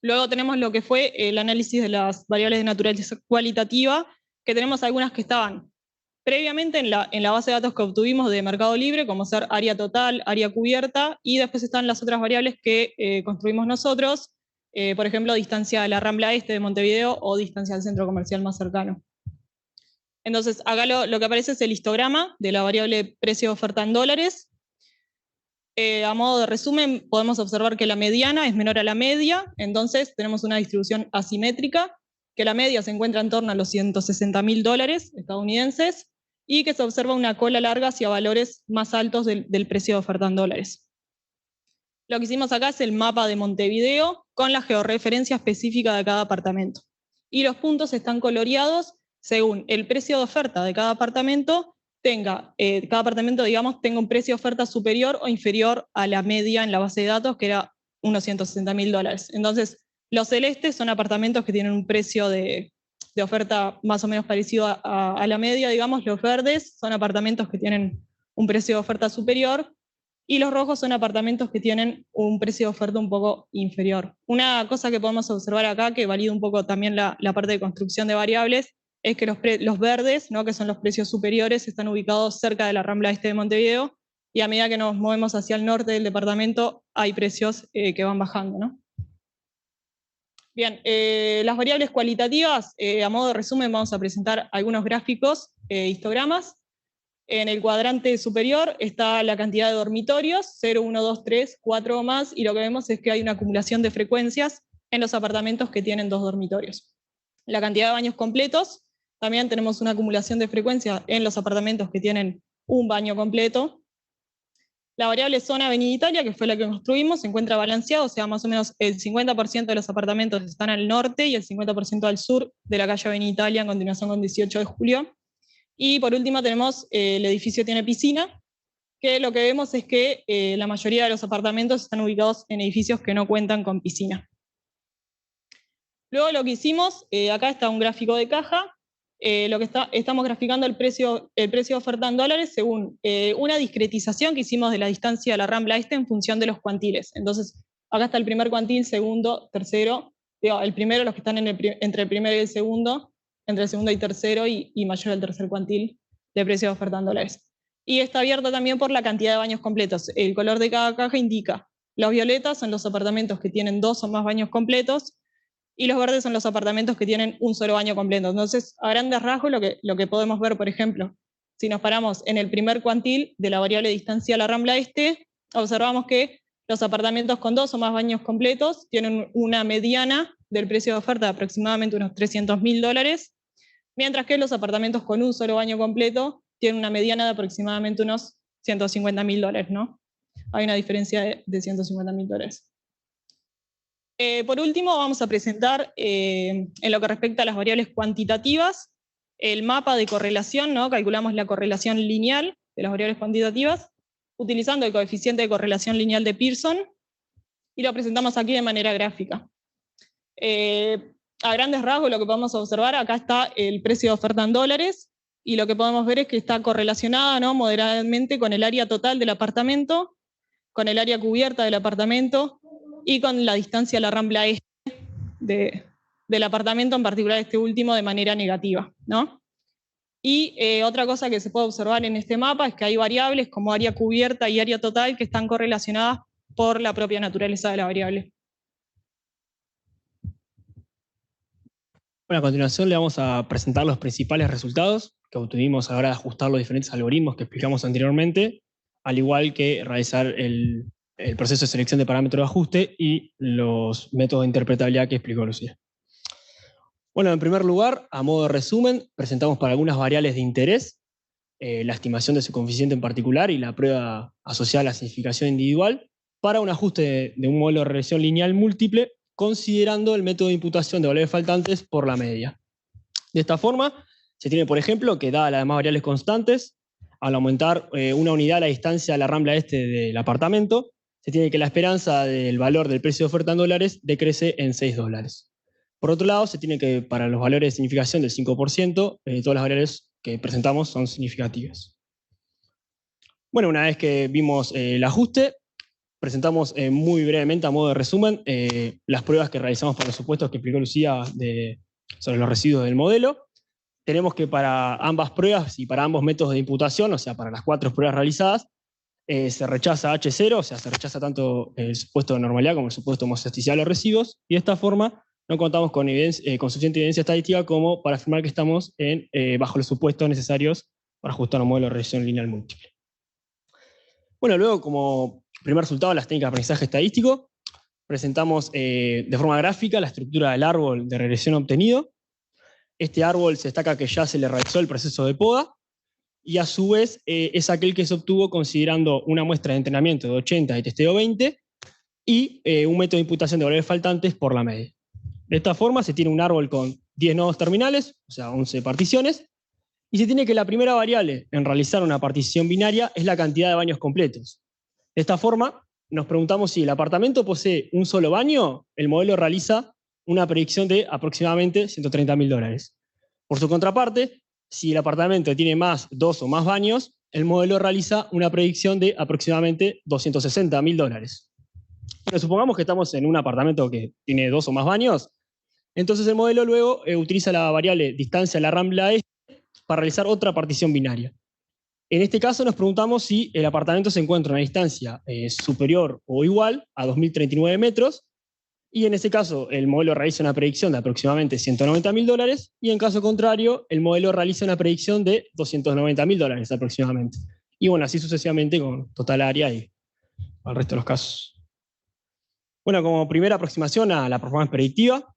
[SPEAKER 2] Luego tenemos lo que fue el análisis de las variables de naturaleza cualitativa, que tenemos algunas que estaban previamente en la base de datos que obtuvimos de Mercado Libre, como ser área total, área cubierta, y después están las otras variables que construimos nosotros, por ejemplo, distancia de la Rambla Este de Montevideo o distancia al centro comercial más cercano. Entonces, acá lo que aparece es el histograma de la variable precio de oferta en dólares. A modo de resumen, podemos observar que la mediana es menor a la media, entonces tenemos una distribución asimétrica, que la media se encuentra en torno a los $160.000 estadounidenses, y que se observa una cola larga hacia valores más altos del precio de oferta en dólares. Lo que hicimos acá es el mapa de Montevideo con la georreferencia específica de cada apartamento. Y los puntos están coloreados según el precio de oferta de cada apartamento tenga un precio de oferta superior o inferior a la media en la base de datos, que era unos $160.000. Entonces, los celestes son apartamentos que tienen un precio de oferta más o menos parecido a la media, digamos. Los verdes son apartamentos que tienen un precio de oferta superior, y los rojos son apartamentos que tienen un precio de oferta un poco inferior. Una cosa que podemos observar acá, que valida un poco también la parte de construcción de variables, es que los verdes, ¿no?, que son los precios superiores, están ubicados cerca de la Rambla Este de Montevideo, y a medida que nos movemos hacia el norte del departamento hay precios que van bajando, ¿no? Bien, las variables cualitativas, a modo de resumen, vamos a presentar algunos gráficos, histogramas. En el cuadrante superior está la cantidad de dormitorios, 0, 1, 2, 3, 4 o más, y lo que vemos es que hay una acumulación de frecuencias en los apartamentos que tienen 2 dormitorios. La cantidad de baños completos, también tenemos una acumulación de frecuencia en los apartamentos que tienen un baño completo. La variable zona Avenida Italia, que fue la que construimos, se encuentra balanceada, o sea, más o menos el 50% de los apartamentos están al norte y el 50% al sur de la calle Avenida Italia, en continuación con 18 de julio. Y por último tenemos el edificio tiene piscina, que lo que vemos es que la mayoría de los apartamentos están ubicados en edificios que no cuentan con piscina. Luego lo que hicimos, acá está un gráfico de caja, estamos graficando el precio de oferta en dólares según una discretización que hicimos de la distancia de la Rambla Este en función de los cuantiles. Entonces, acá está el primer cuantil, segundo, tercero, el primero, los que están entre el primero y el segundo, entre el segundo y tercero, y mayor al tercer cuantil de precio de oferta en dólares. Y está abierto también por la cantidad de baños completos. El color de cada caja indica: los violetas son los apartamentos que tienen 2 o más baños completos, y los verdes son los apartamentos que tienen un solo baño completo. Entonces, a grandes rasgos, lo que podemos ver, por ejemplo, si nos paramos en el primer cuantil de la variable distancia a la Rambla Este, observamos que los apartamentos con 2 o más baños completos tienen una mediana del precio de oferta de aproximadamente unos $300.000, mientras que los apartamentos con un solo baño completo tienen una mediana de aproximadamente unos $150.000, ¿no? Hay una diferencia de $150.000. Por último, vamos a presentar, en lo que respecta a las variables cuantitativas, el mapa de correlación, ¿no? Calculamos la correlación lineal de las variables cuantitativas, utilizando el coeficiente de correlación lineal de Pearson, y lo presentamos aquí de manera gráfica. A grandes rasgos, lo que podemos observar, acá está el precio de oferta en dólares, y lo que podemos ver es que está correlacionada, ¿no?, moderadamente con el área total del apartamento, con el área cubierta del apartamento, y con la distancia a la Rambla Este del apartamento, en particular este último, de manera negativa, ¿no? Y otra cosa que se puede observar en este mapa es que hay variables como área cubierta y área total que están correlacionadas por la propia naturaleza de la variable.
[SPEAKER 3] Bueno, a continuación le vamos a presentar los principales resultados que obtuvimos a la hora de ajustar los diferentes algoritmos que explicamos anteriormente, al igual que realizar el proceso de selección de parámetros de ajuste y los métodos de interpretabilidad que explicó Lucía. Bueno, en primer lugar, a modo de resumen, presentamos para algunas variables de interés la estimación de su coeficiente en particular y la prueba asociada a la significación individual para un ajuste de un modelo de regresión lineal múltiple, considerando el método de imputación de valores faltantes por la media. De esta forma, se tiene, por ejemplo, que dadas las demás variables constantes, al aumentar una unidad a la distancia a la Rambla Este del apartamento, se tiene que la esperanza del valor del precio de oferta en dólares decrece en $6. Por otro lado, se tiene que, para los valores de significación del 5%, todas las variables que presentamos son significativas. Bueno, una vez que vimos el ajuste, presentamos muy brevemente, a modo de resumen, las pruebas que realizamos para los supuestos que explicó Lucía sobre los residuos del modelo. Tenemos que para ambas pruebas y para ambos métodos de imputación, o sea, para las 4 pruebas realizadas, se rechaza H0, o sea, se rechaza tanto el supuesto de normalidad como el supuesto de homoelasticidad de los residuos, y de esta forma no contamos con suficiente evidencia estadística como para afirmar que estamos bajo los supuestos necesarios para ajustar un modelo de regresión lineal múltiple. Bueno, luego, como primer resultado de las técnicas de aprendizaje estadístico, presentamos de forma gráfica la estructura del árbol de regresión obtenido. Este árbol se destaca que ya se le realizó el proceso de poda, y a su vez es aquel que se obtuvo considerando una muestra de entrenamiento de 80 y testeo 20, y un método de imputación de valores faltantes por la media. De esta forma se tiene un árbol con 10 nodos terminales, o sea, 11 particiones, y se tiene que la primera variable en realizar una partición binaria es la cantidad de baños completos. De esta forma, nos preguntamos si el apartamento posee un solo baño, el modelo realiza una predicción de aproximadamente $130.000. Por su contraparte, si el apartamento tiene dos o más baños, el modelo realiza una predicción de aproximadamente $260.000. Bueno, supongamos que estamos en un apartamento que tiene 2 o más baños, entonces el modelo luego utiliza la variable distancia a la rambla este para realizar otra partición binaria. En este caso nos preguntamos si el apartamento se encuentra a una distancia superior o igual a 2.039 metros, y en ese caso el modelo realiza una predicción de aproximadamente $190.000, y en caso contrario el modelo realiza una predicción de $290.000 aproximadamente. Y bueno, así sucesivamente con total área y al resto de los casos. Bueno, como primera aproximación a la performance predictiva,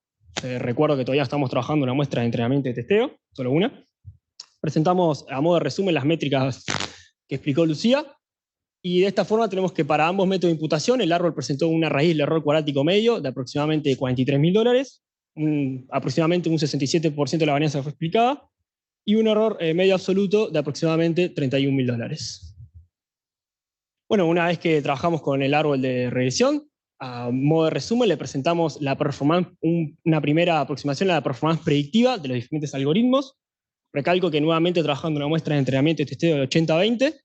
[SPEAKER 3] recuerdo que todavía estamos trabajando en una muestra de entrenamiento y testeo, solo una. Presentamos a modo de resumen las métricas que explicó Lucía, y de esta forma tenemos que para ambos métodos de imputación el árbol presentó una raíz del error cuadrático medio de aproximadamente $43.000, aproximadamente un 67% de la varianza fue explicada, y un error medio absoluto de aproximadamente $31.000. Bueno, una vez que trabajamos con el árbol de regresión, a modo de resumen le presentamos la performance, una primera aproximación a la performance predictiva de los diferentes algoritmos. Recalco que nuevamente trabajando en una muestra de entrenamiento y testeo de 80-20,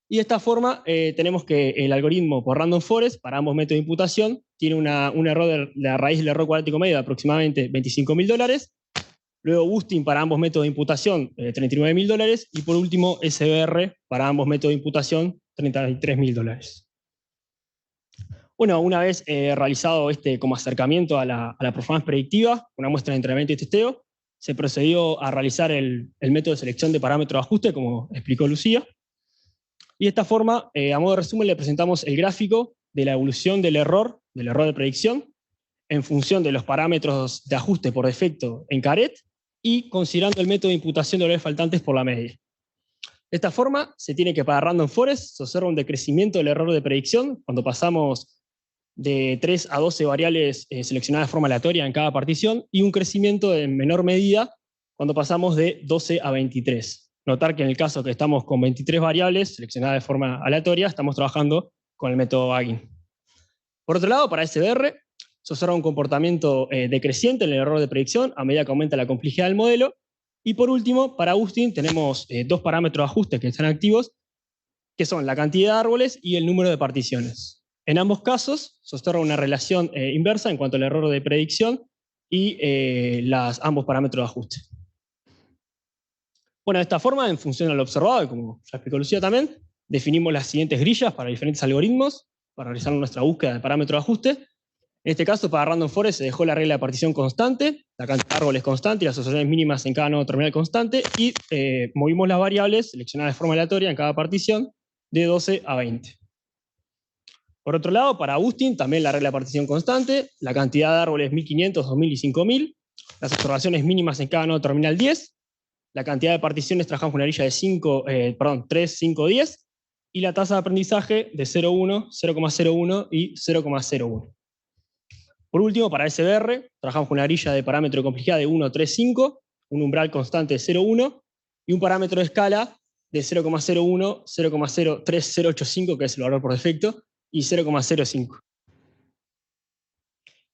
[SPEAKER 3] y de esta forma tenemos que el algoritmo por random forest para ambos métodos de imputación tiene un error de la raíz del error cuadrático medio de aproximadamente $25.000, luego boosting para ambos métodos de imputación $39.000, y por último SBR para ambos métodos de imputación $33.000. Bueno, una vez realizado como acercamiento a la performance predictiva, una muestra de entrenamiento y testeo, se procedió a realizar el método de selección de parámetros de ajuste, como explicó Lucía. Y de esta forma, a modo de resumen, le presentamos el gráfico de la evolución del error de predicción, en función de los parámetros de ajuste por defecto en caret, y considerando el método de imputación de valores faltantes por la media. De esta forma, se tiene que para random forest se observa un decrecimiento del error de predicción cuando pasamos de 3 a 12 variables seleccionadas de forma aleatoria en cada partición, y un crecimiento en menor medida cuando pasamos de 12 a 23. Notar que en el caso que estamos con 23 variables seleccionadas de forma aleatoria, estamos trabajando con el método Bagging. Por otro lado, para SBR, se observa un comportamiento decreciente en el error de predicción a medida que aumenta la complejidad del modelo. Y por último, para boosting tenemos dos parámetros de ajuste que están activos, que son la cantidad de árboles y el número de particiones. En ambos casos se observa una relación inversa en cuanto al error de predicción y ambos parámetros de ajuste. Bueno, de esta forma, en función a lo observado, y como ya explicó Lucía también, definimos las siguientes grillas para diferentes algoritmos para realizar nuestra búsqueda de parámetros de ajuste. En este caso, para random forest se dejó la regla de partición constante, la cantidad de árboles constante y las asociaciones mínimas en cada nodo terminal constante, y movimos las variables seleccionadas de forma aleatoria en cada partición de 12 a 20. Por otro lado, para boosting, también la regla de partición constante, la cantidad de árboles 1500, 2000 y 5000, las observaciones mínimas en cada nodo terminal 10, la cantidad de particiones trabajamos con una grilla de 3, 5, 10, y la tasa de aprendizaje de 0,1, 0,01 y 0,01. Por último, para SBR, trabajamos con una grilla de parámetro de complejidad de 1, 3, 5, un umbral constante de 0,1 y un parámetro de escala de 0,01, 0,03085, que es el valor por defecto, y 0,05.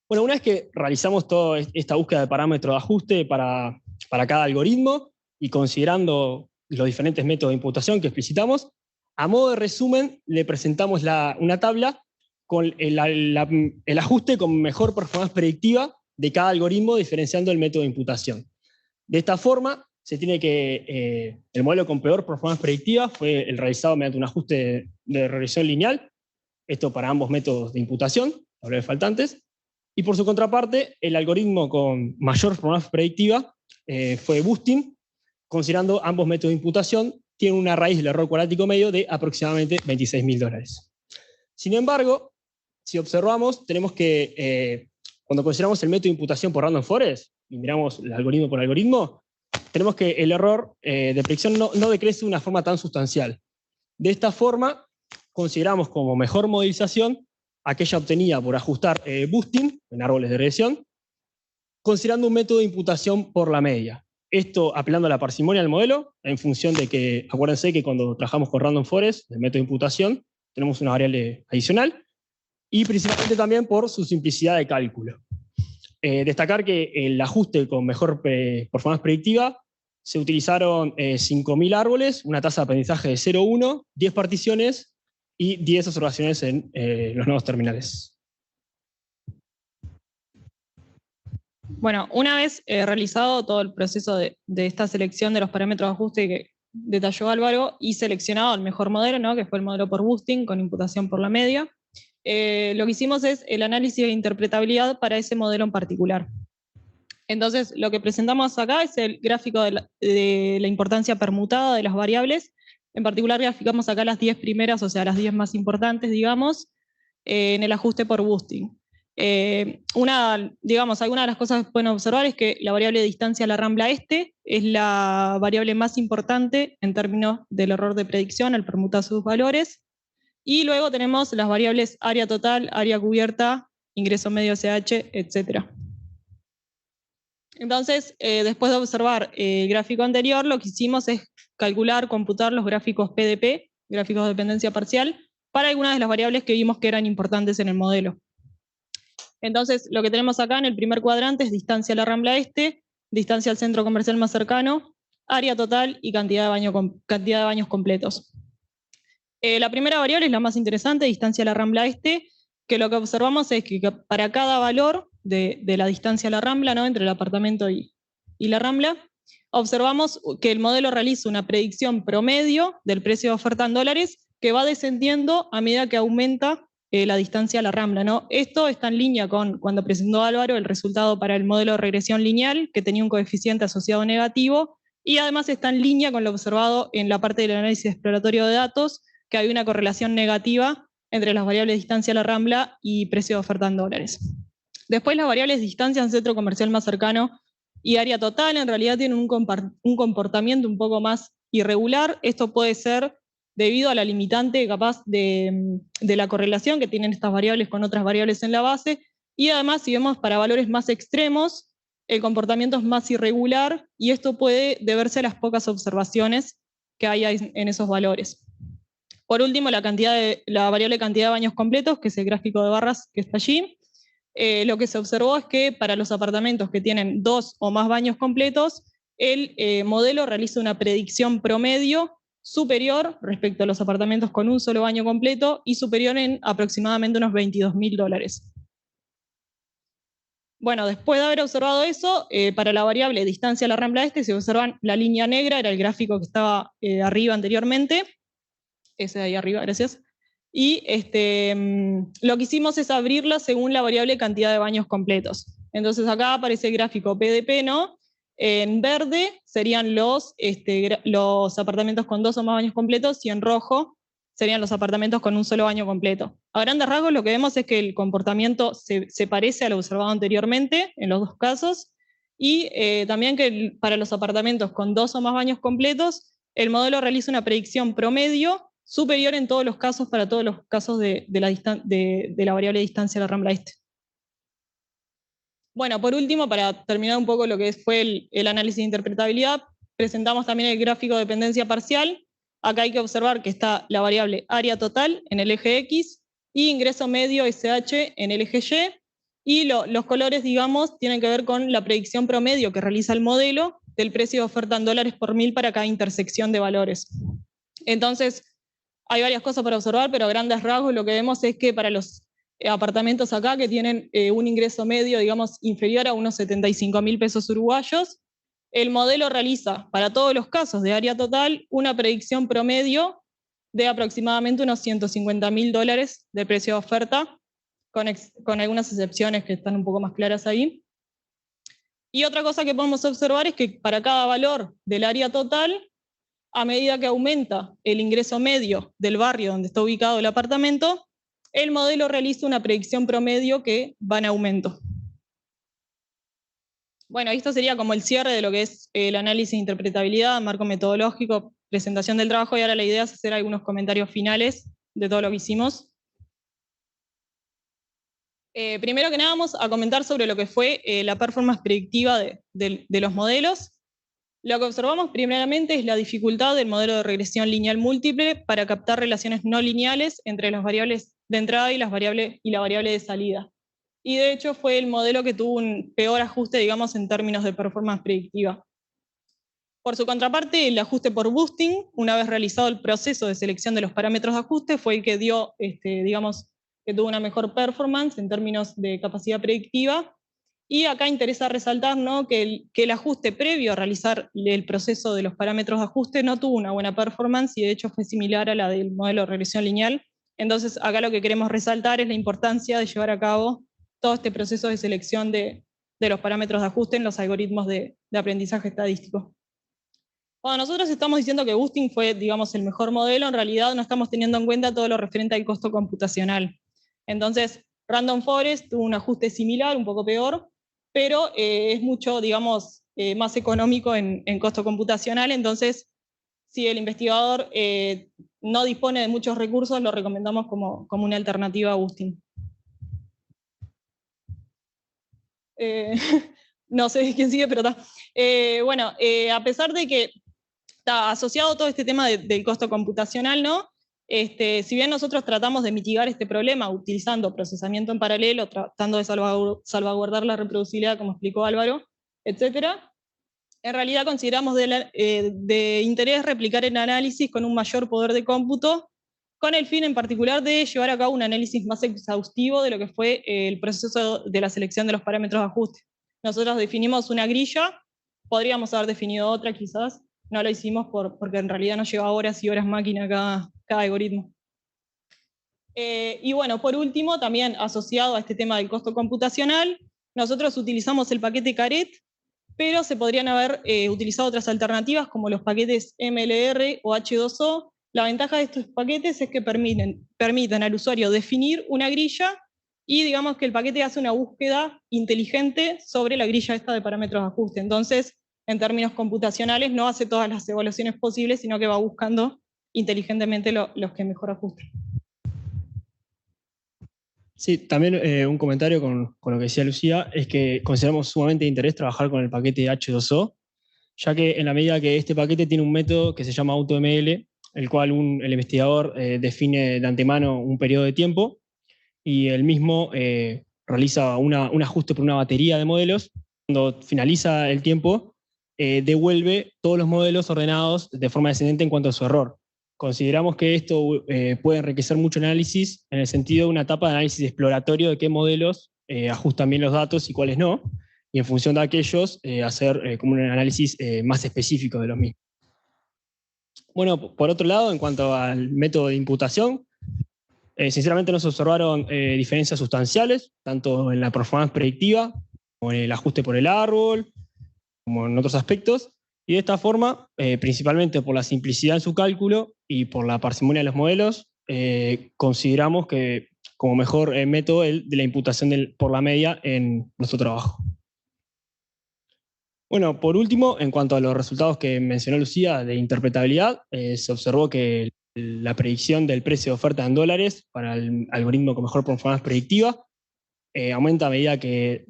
[SPEAKER 3] Bueno, una vez que realizamos toda esta búsqueda de parámetros de ajuste para cada algoritmo y considerando los diferentes métodos de imputación que explicitamos, a modo de resumen le presentamos una tabla con el ajuste con mejor performance predictiva de cada algoritmo, diferenciando el método de imputación. De esta forma, se tiene que el modelo con peor performance predictiva fue el realizado mediante un ajuste de regresión lineal, esto para ambos métodos de imputación, valores faltantes, y por su contraparte, el algoritmo con mayor performance predictiva fue boosting, considerando ambos métodos de imputación, tiene una raíz del error cuadrático medio de aproximadamente $26.000. Sin embargo, si observamos, tenemos que, cuando consideramos el método de imputación por random forest, y miramos el algoritmo por algoritmo, tenemos que el error de predicción no decrece de una forma tan sustancial. De esta forma, consideramos como mejor modelización aquella obtenida por ajustar boosting en árboles de regresión, considerando un método de imputación por la media. Esto apelando a la parsimonia del modelo, en función de que, acuérdense que cuando trabajamos con Random Forest, el método de imputación, tenemos una variable adicional, y principalmente también por su simplicidad de cálculo. Destacar que el ajuste con mejor performance predictiva se utilizaron 5.000 árboles, una tasa de aprendizaje de 0,1, 10 particiones y 10 observaciones en los nodos terminales.
[SPEAKER 2] Bueno, una vez realizado todo el proceso de esta selección de los parámetros de ajuste que detalló Álvaro y seleccionado el mejor modelo, ¿no? Que fue el modelo por boosting con imputación por la media, lo que hicimos es el análisis de interpretabilidad para ese modelo en particular. Entonces, lo que presentamos acá es el gráfico de la importancia permutada de las variables. En particular, graficamos acá las 10 primeras, o sea, las 10 más importantes, digamos, en el ajuste por boosting. Digamos, algunas de las cosas que pueden observar es que la variable de distancia a la rambla este es la variable más importante en términos del error de predicción al permutar sus valores. Y luego tenemos las variables área total, área cubierta, ingreso medio SH, etc. Entonces, después de observar el gráfico anterior, lo que hicimos es calcular, computar los gráficos PDP, gráficos de dependencia parcial, para algunas de las variables que vimos que eran importantes en el modelo. Entonces, lo que tenemos acá en el primer cuadrante es distancia a la rambla este, distancia al centro comercial más cercano, área total y cantidad de baños completos. La primera variable es la más interesante, distancia a la rambla este, que lo que observamos es que para cada valor de la distancia a la rambla, ¿no? Entre el apartamento y la rambla, observamos que el modelo realiza una predicción promedio del precio de oferta en dólares que va descendiendo a medida que aumenta la distancia a la rambla, ¿no? Esto está en línea con cuando presentó Álvaro el resultado para el modelo de regresión lineal, que tenía un coeficiente asociado negativo, y además está en línea con lo observado en la parte del análisis exploratorio de datos, que hay una correlación negativa entre las variables distancia a la rambla y precio de oferta en dólares. Después las variables distancia al centro comercial más cercano y área total en realidad tienen un comportamiento un poco más irregular. Esto puede ser debido a la limitante capaz de la correlación que tienen estas variables con otras variables en la base, y además si vemos para valores más extremos, el comportamiento es más irregular y esto puede deberse a las pocas observaciones que hay en esos valores. Por último, la variable cantidad de baños completos, que es el gráfico de barras que está allí. Lo que se observó es que para los apartamentos que tienen 2 o más baños completos, el modelo realiza una predicción promedio superior respecto a los apartamentos con un solo baño completo y superior en aproximadamente unos $22.000. Bueno, después de haber observado eso, para la variable distancia a la rambla este, se observan la línea negra, era el gráfico que estaba arriba anteriormente, ese de ahí arriba, gracias. Y lo que hicimos es abrirla según la variable cantidad de baños completos. Entonces acá aparece el gráfico PDP, ¿no? En verde serían los apartamentos con 2 o más baños completos y en rojo serían los apartamentos con un solo baño completo. A grandes rasgos lo que vemos es que el comportamiento se parece a lo observado anteriormente en los dos casos y también que para los apartamentos con 2 o más baños completos el modelo realiza una predicción promedio superior en todos los casos para todos los casos de la variable distancia a la rambla este. Bueno, por último, para terminar un poco lo que fue el análisis de interpretabilidad, presentamos también el gráfico de dependencia parcial. Acá hay que observar que está la variable área total en el eje X y ingreso medio SH en el eje Y, y los colores, digamos, tienen que ver con la predicción promedio que realiza el modelo del precio de oferta en dólares por 1000 para cada intersección de valores. Entonces, hay varias cosas para observar, pero a grandes rasgos lo que vemos es que para los apartamentos acá que tienen un ingreso medio, digamos, inferior a unos 75.000 pesos uruguayos, el modelo realiza para todos los casos de área total una predicción promedio de aproximadamente unos $150.000 de precio de oferta, con algunas excepciones que están un poco más claras ahí. Y otra cosa que podemos observar es que para cada valor del área total, a medida que aumenta el ingreso medio del barrio donde está ubicado el apartamento, el modelo realiza una predicción promedio que va en aumento. Bueno, esto sería como el cierre de lo que es el análisis de interpretabilidad, marco metodológico, presentación del trabajo, y ahora la idea es hacer algunos comentarios finales de todo lo que hicimos. Primero que nada vamos a comentar sobre lo que fue la performance predictiva de los modelos. Lo que observamos primeramente es la dificultad del modelo de regresión lineal múltiple para captar relaciones no lineales entre las variables de entrada y la variable de salida. Y de hecho fue el modelo que tuvo un peor ajuste, digamos, en términos de performance predictiva. Por su contraparte, el ajuste por boosting, una vez realizado el proceso de selección de los parámetros de ajuste, fue el que dio, digamos, que tuvo una mejor performance en términos de capacidad predictiva. Y acá interesa resaltar, ¿no?, que el ajuste previo a realizar el proceso de los parámetros de ajuste no tuvo una buena performance y de hecho fue similar a la del modelo de regresión lineal. Entonces acá lo que queremos resaltar es la importancia de llevar a cabo todo este proceso de selección de los parámetros de ajuste en los algoritmos de aprendizaje estadístico. Cuando nosotros estamos diciendo que boosting fue, digamos, el mejor modelo, en realidad no estamos teniendo en cuenta todo lo referente al costo computacional. Entonces, Random Forest tuvo un ajuste similar, un poco peor, pero es mucho, digamos, más económico en costo computacional. Entonces, si el investigador no dispone de muchos recursos, lo recomendamos como una alternativa a boosting. No sé quién sigue, pero está. Bueno, a pesar de que está asociado todo este tema del costo computacional, ¿no? Si bien nosotros tratamos de mitigar este problema utilizando procesamiento en paralelo, tratando de salvaguardar la reproducibilidad, como explicó Álvaro, etcétera, en realidad consideramos de interés replicar el análisis con un mayor poder de cómputo, con el fin en particular de llevar a cabo un análisis más exhaustivo de lo que fue el proceso de la selección de los parámetros de ajuste. Nosotros definimos una grilla, podríamos haber definido otra quizás, no lo hicimos porque en realidad nos lleva horas y horas máquina cada algoritmo. Y bueno, por último, también asociado a este tema del costo computacional, nosotros utilizamos el paquete Caret, pero se podrían haber utilizado otras alternativas como los paquetes MLR o H2O. La ventaja de estos paquetes es que permiten al usuario definir una grilla y digamos que el paquete hace una búsqueda inteligente sobre la grilla esta de parámetros de ajuste. Entonces, en términos computacionales, no hace todas las evaluaciones posibles, sino que va buscando inteligentemente los que mejor ajustan.
[SPEAKER 3] Sí, también un comentario con lo que decía Lucía, es que consideramos sumamente de interés trabajar con el paquete H2O, ya que en la medida que este paquete tiene un método que se llama AutoML, el cual el investigador define de antemano un periodo de tiempo, y el mismo realiza un ajuste por una batería de modelos. Cuando finaliza el tiempo, devuelve todos los modelos ordenados de forma descendente en cuanto a su error. Consideramos que esto puede enriquecer mucho el análisis en el sentido de una etapa de análisis exploratorio de qué modelos ajustan bien los datos y cuáles no, y en función de aquellos hacer como un análisis más específico de los mismos. Bueno, por otro lado, en cuanto al método de imputación, sinceramente no se observaron diferencias sustanciales, tanto en la performance predictiva, como en el ajuste por el árbol, como en otros aspectos, y de esta forma, principalmente por la simplicidad en su cálculo y por la parsimonia de los modelos, consideramos que como mejor método el de la imputación por la media en nuestro trabajo. Bueno, por último, en cuanto a los resultados que mencionó Lucía de interpretabilidad, se observó que la predicción del precio de oferta en dólares para el algoritmo con mejor performance predictiva aumenta a medida que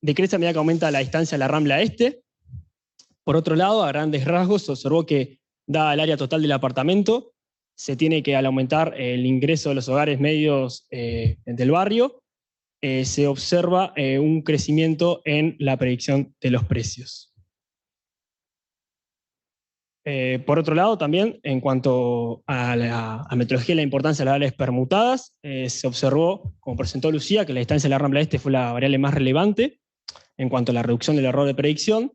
[SPEAKER 3] decrece a medida que aumenta la distancia a la rambla este. Por otro lado, a grandes rasgos, se observó que, dada el área total del apartamento, se tiene que, al aumentar el ingreso de los hogares medios del barrio, se observa un crecimiento en la predicción de los precios. Por otro lado, también, en cuanto a la metodología y la importancia de las variables permutadas, se observó, como presentó Lucía, que la distancia de la rambla este fue la variable más relevante en cuanto a la reducción del error de predicción,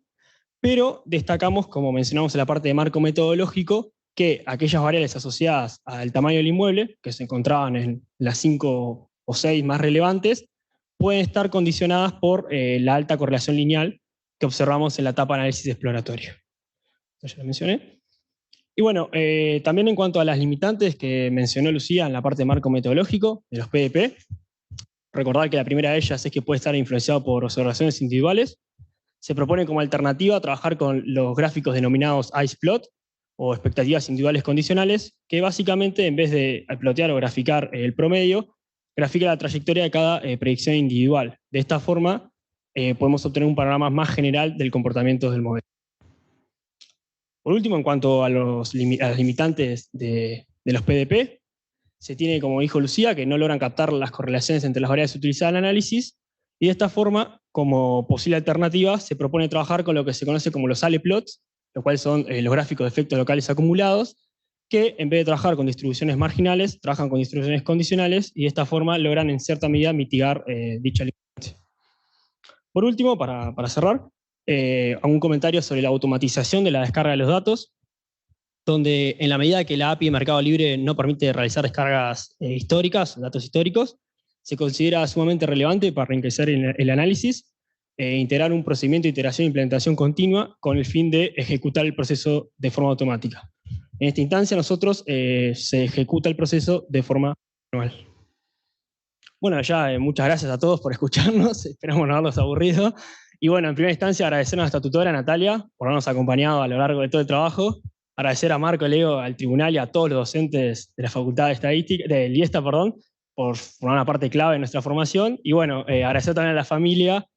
[SPEAKER 3] pero destacamos, como mencionamos en la parte de marco metodológico, que aquellas variables asociadas al tamaño del inmueble, que se encontraban en las 5 o 6 más relevantes, pueden estar condicionadas por la alta correlación lineal que observamos en la etapa de análisis exploratorio. Ya lo mencioné. Y bueno, también en cuanto a las limitantes que mencionó Lucía en la parte de marco metodológico de los PDP, Recordar que la primera de ellas es que puede estar influenciado por observaciones individuales. Se propone como alternativa trabajar con los gráficos denominados iceplot, o expectativas individuales condicionales, que básicamente, en vez de plotear o graficar el promedio, grafica la trayectoria de cada predicción individual. De esta forma, podemos obtener un panorama más general del comportamiento del modelo. Por último, en cuanto a las limitantes de los PDP, se tiene, como dijo Lucía, que no logran captar las correlaciones entre las variables utilizadas en el análisis, y de esta forma, como posible alternativa, se propone trabajar con lo que se conoce como los ALE-plots, los cuales son los gráficos de efectos locales acumulados, que en vez de trabajar con distribuciones marginales, trabajan con distribuciones condicionales, y de esta forma logran en cierta medida mitigar dicha limitante. Por último, para cerrar, un comentario sobre la automatización de la descarga de los datos, donde en la medida que la API de Mercado Libre no permite realizar descargas históricas, datos históricos, se considera sumamente relevante para enriquecer el análisis e integrar un procedimiento de iteración e implementación continua con el fin de ejecutar el proceso de forma automática. En esta instancia, nosotros se ejecuta el proceso de forma manual. Bueno, ya muchas gracias a todos por escucharnos, esperamos no haberlos aburrido. Y bueno, en primera instancia agradecer a nuestra tutora Natalia por habernos acompañado a lo largo de todo el trabajo, agradecer a Marco, Leo, al tribunal y a todos los docentes de la Facultad de Estadística, del IESTA, por formar una parte clave de nuestra formación. Y bueno, agradecer también a la familia,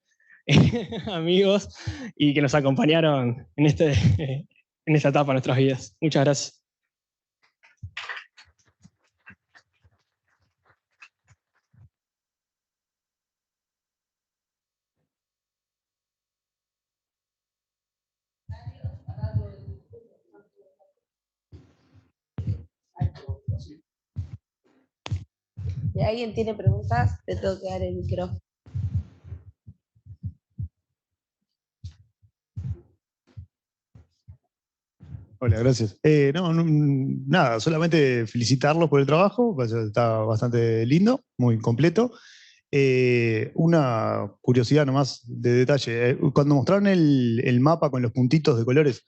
[SPEAKER 3] amigos, y que nos acompañaron en esta etapa de nuestras vidas. Muchas gracias.
[SPEAKER 1] Si alguien tiene preguntas, le tengo que dar el micrófono.
[SPEAKER 4] Hola, gracias. Nada, solamente felicitarlos por el trabajo, está bastante lindo, muy completo. Una curiosidad nomás de detalle, cuando mostraron el mapa con los puntitos de colores,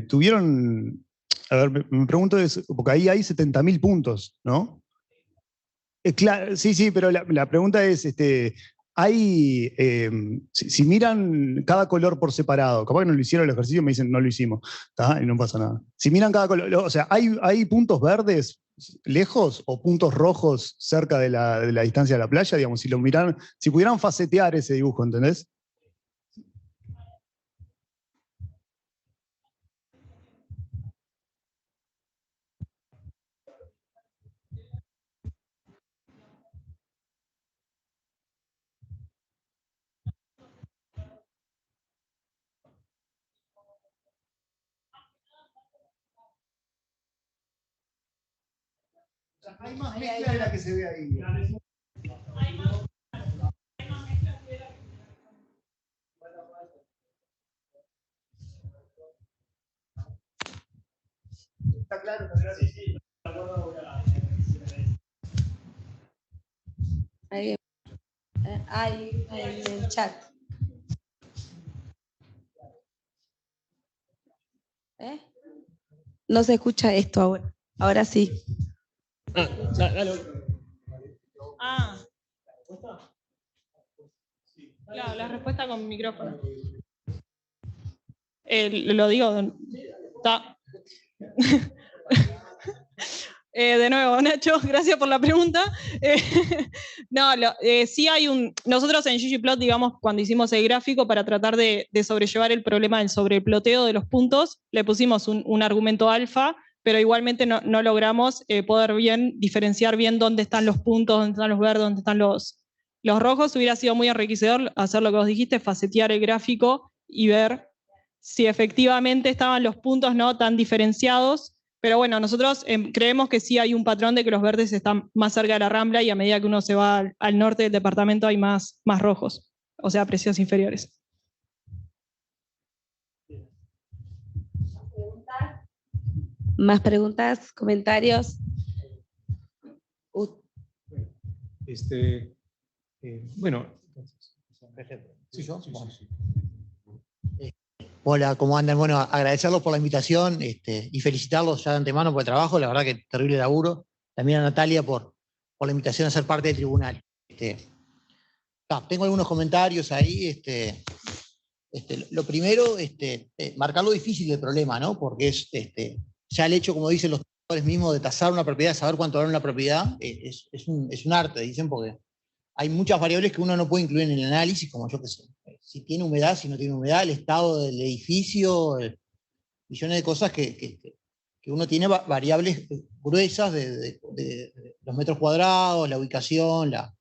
[SPEAKER 4] tuvieron, a ver, me pregunto eso, porque ahí hay 70.000 puntos, ¿no? Claro, sí, pero la pregunta es, si miran cada color por separado, capaz que no lo hicieron el ejercicio, me dicen no lo hicimos, ¿tá? Y no pasa nada. Si miran cada color, o sea, ¿hay puntos verdes lejos o puntos rojos cerca de la distancia de la playa? Digamos, si pudieran facetear ese dibujo, ¿entendés? Hay más mezcla de la que se ve ahí. Está claro, gracias. Sí.
[SPEAKER 1] Hay en el chat. No se escucha esto ahora. Ahora sí.
[SPEAKER 3] Dale.
[SPEAKER 2] Claro, la respuesta con micrófono. Lo digo. Está. De nuevo, Nacho, gracias por la pregunta. Sí hay nosotros en ggplot, digamos, cuando hicimos el gráfico para tratar de sobrellevar el problema del sobreploteo de los puntos, le pusimos un argumento alfa, pero igualmente no logramos poder diferenciar bien dónde están los puntos, dónde están los verdes, dónde están los rojos. Hubiera sido muy enriquecedor hacer lo que vos dijiste, facetear el gráfico y ver si efectivamente estaban los puntos no tan diferenciados. Pero bueno, nosotros creemos que sí hay un patrón de que los verdes están más cerca de la Rambla y a medida que uno se va al norte del departamento hay más rojos, o sea, precios inferiores.
[SPEAKER 1] ¿Más preguntas? ¿Comentarios?
[SPEAKER 5] Bueno. ¿Sí, yo? Sí. Hola, ¿cómo andan? Bueno, agradecerlos por la invitación y felicitarlos ya de antemano por el trabajo, la verdad que terrible laburo. También a Natalia por la invitación a ser parte del tribunal. Tengo algunos comentarios ahí. Lo primero, marcar lo difícil del problema, ¿no? Porque es ya el hecho, como dicen los trabajadores mismos, de tasar una propiedad, saber cuánto vale una propiedad, es un arte, dicen, porque hay muchas variables que uno no puede incluir en el análisis, como yo que sé, si tiene humedad, si no tiene humedad, el estado del edificio, millones de cosas que uno tiene variables gruesas de los metros cuadrados, la ubicación, la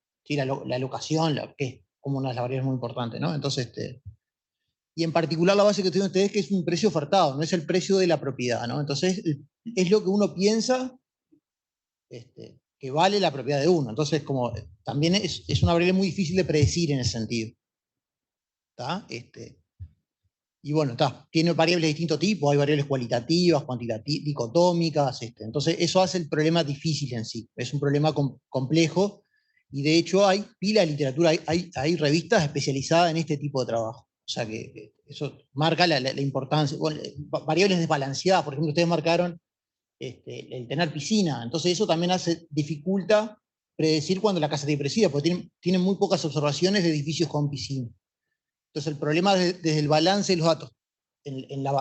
[SPEAKER 5] locación, que es como una de las variables muy importantes, ¿no? Entonces, y en particular la base que tienen ustedes, que es un precio ofertado, no es el precio de la propiedad, ¿no? Entonces, es lo que uno piensa que vale la propiedad de uno. Entonces, como también es una variable muy difícil de predecir en ese sentido. ¿Está? Y bueno, tiene variables de distinto tipo, hay variables cualitativas, cuantitativas, dicotómicas, entonces eso hace el problema difícil en sí, es un problema complejo, y de hecho hay pila de literatura, hay revistas especializadas en este tipo de trabajo, o sea que eso marca la importancia. Bueno, variables desbalanceadas, por ejemplo, ustedes marcaron el tener piscina, entonces eso también dificulta predecir cuando la casa tiene piscina, porque tienen muy pocas observaciones de edificios con piscina. Entonces el problema desde el balance de los datos en la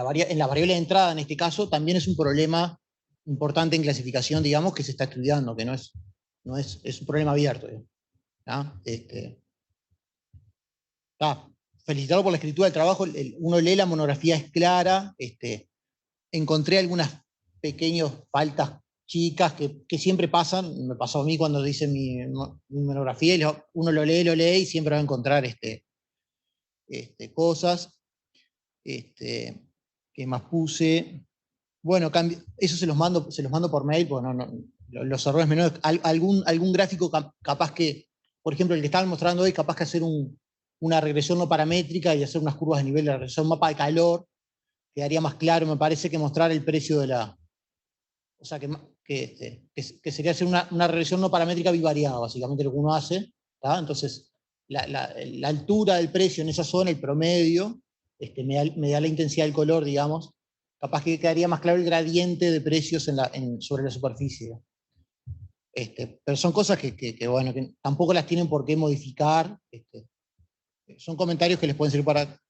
[SPEAKER 5] variable de entrada, en este caso, también es un problema importante en clasificación, digamos, que se está estudiando, que no es un problema abierto. Felicitarlo por la escritura del trabajo, uno lee la monografía, es clara, encontré algunas pequeñas faltas chicas que siempre pasan, me pasó a mí cuando hice mi monografía, y uno lo lee y siempre va a encontrar cosas. ¿Qué más puse? Bueno, eso se los mando por mail, porque los errores menores, algún gráfico capaz que, por ejemplo, el que estaban mostrando hoy, capaz que hacer una regresión no paramétrica y hacer unas curvas de nivel de regresión, un mapa de calor, quedaría más claro, me parece, que mostrar el precio de la... O sea, que sería hacer una regresión no paramétrica bivariada, básicamente lo que uno hace. Entonces, la altura del precio en esa zona, el promedio, me da la intensidad del color, digamos. Capaz que quedaría más claro el gradiente de precios sobre la superficie. Pero son cosas bueno, que tampoco las tienen por qué modificar. Son comentarios que les pueden servir para...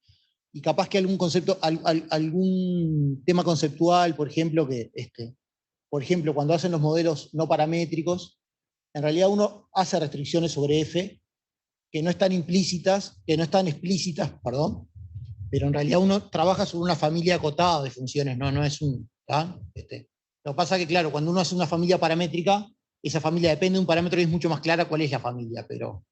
[SPEAKER 5] Y capaz que algún concepto, algún tema conceptual, por ejemplo, cuando hacen los modelos no paramétricos, en realidad uno hace restricciones sobre F que no están explícitas, perdón, pero en realidad uno trabaja sobre una familia acotada de funciones, no es un... Lo que pasa es que, claro, cuando uno hace una familia paramétrica, esa familia depende de un parámetro y es mucho más clara cuál es la familia, pero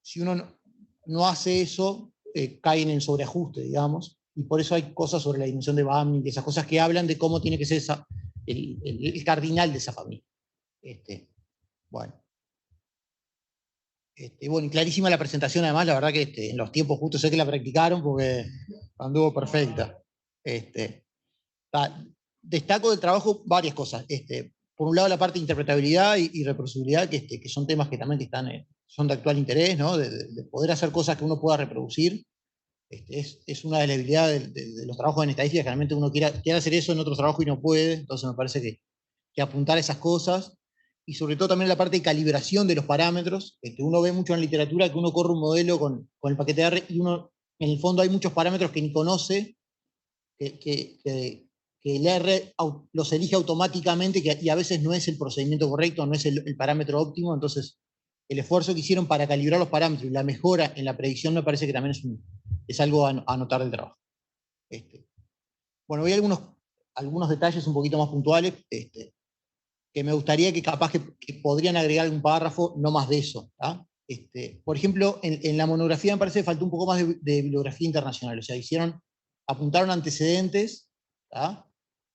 [SPEAKER 5] si uno no hace eso, caen en sobreajuste, digamos, y por eso hay cosas sobre la dimensión de Bamni, esas cosas que hablan de cómo tiene que ser el cardinal de esa familia. Bueno. Bueno, y clarísima la presentación, además, la verdad que en los tiempos justos sé que la practicaron porque anduvo perfecta. Destaco del trabajo varias cosas. Por un lado, la parte de interpretabilidad y reproducibilidad, que son temas que también son de actual interés, ¿no? De poder hacer cosas que uno pueda reproducir. Es una de las debilidades de los trabajos en estadística, que realmente uno quiere hacer eso en otro trabajo y no puede, entonces me parece que apuntar a esas cosas, y sobre todo también la parte de calibración de los parámetros, que uno ve mucho en la literatura que uno corre un modelo con el paquete R y uno, en el fondo hay muchos parámetros que ni conoce, que el R los elige automáticamente, y a veces no es el procedimiento correcto, no es el parámetro óptimo, entonces el esfuerzo que hicieron para calibrar los parámetros y la mejora en la predicción me parece que también es algo a notar del trabajo. Bueno, voy a algunos detalles un poquito más puntuales, que me gustaría que capaz que podrían agregar algún párrafo, no más de eso. Por ejemplo, en la monografía me parece que faltó un poco más de bibliografía internacional, o sea, apuntaron antecedentes,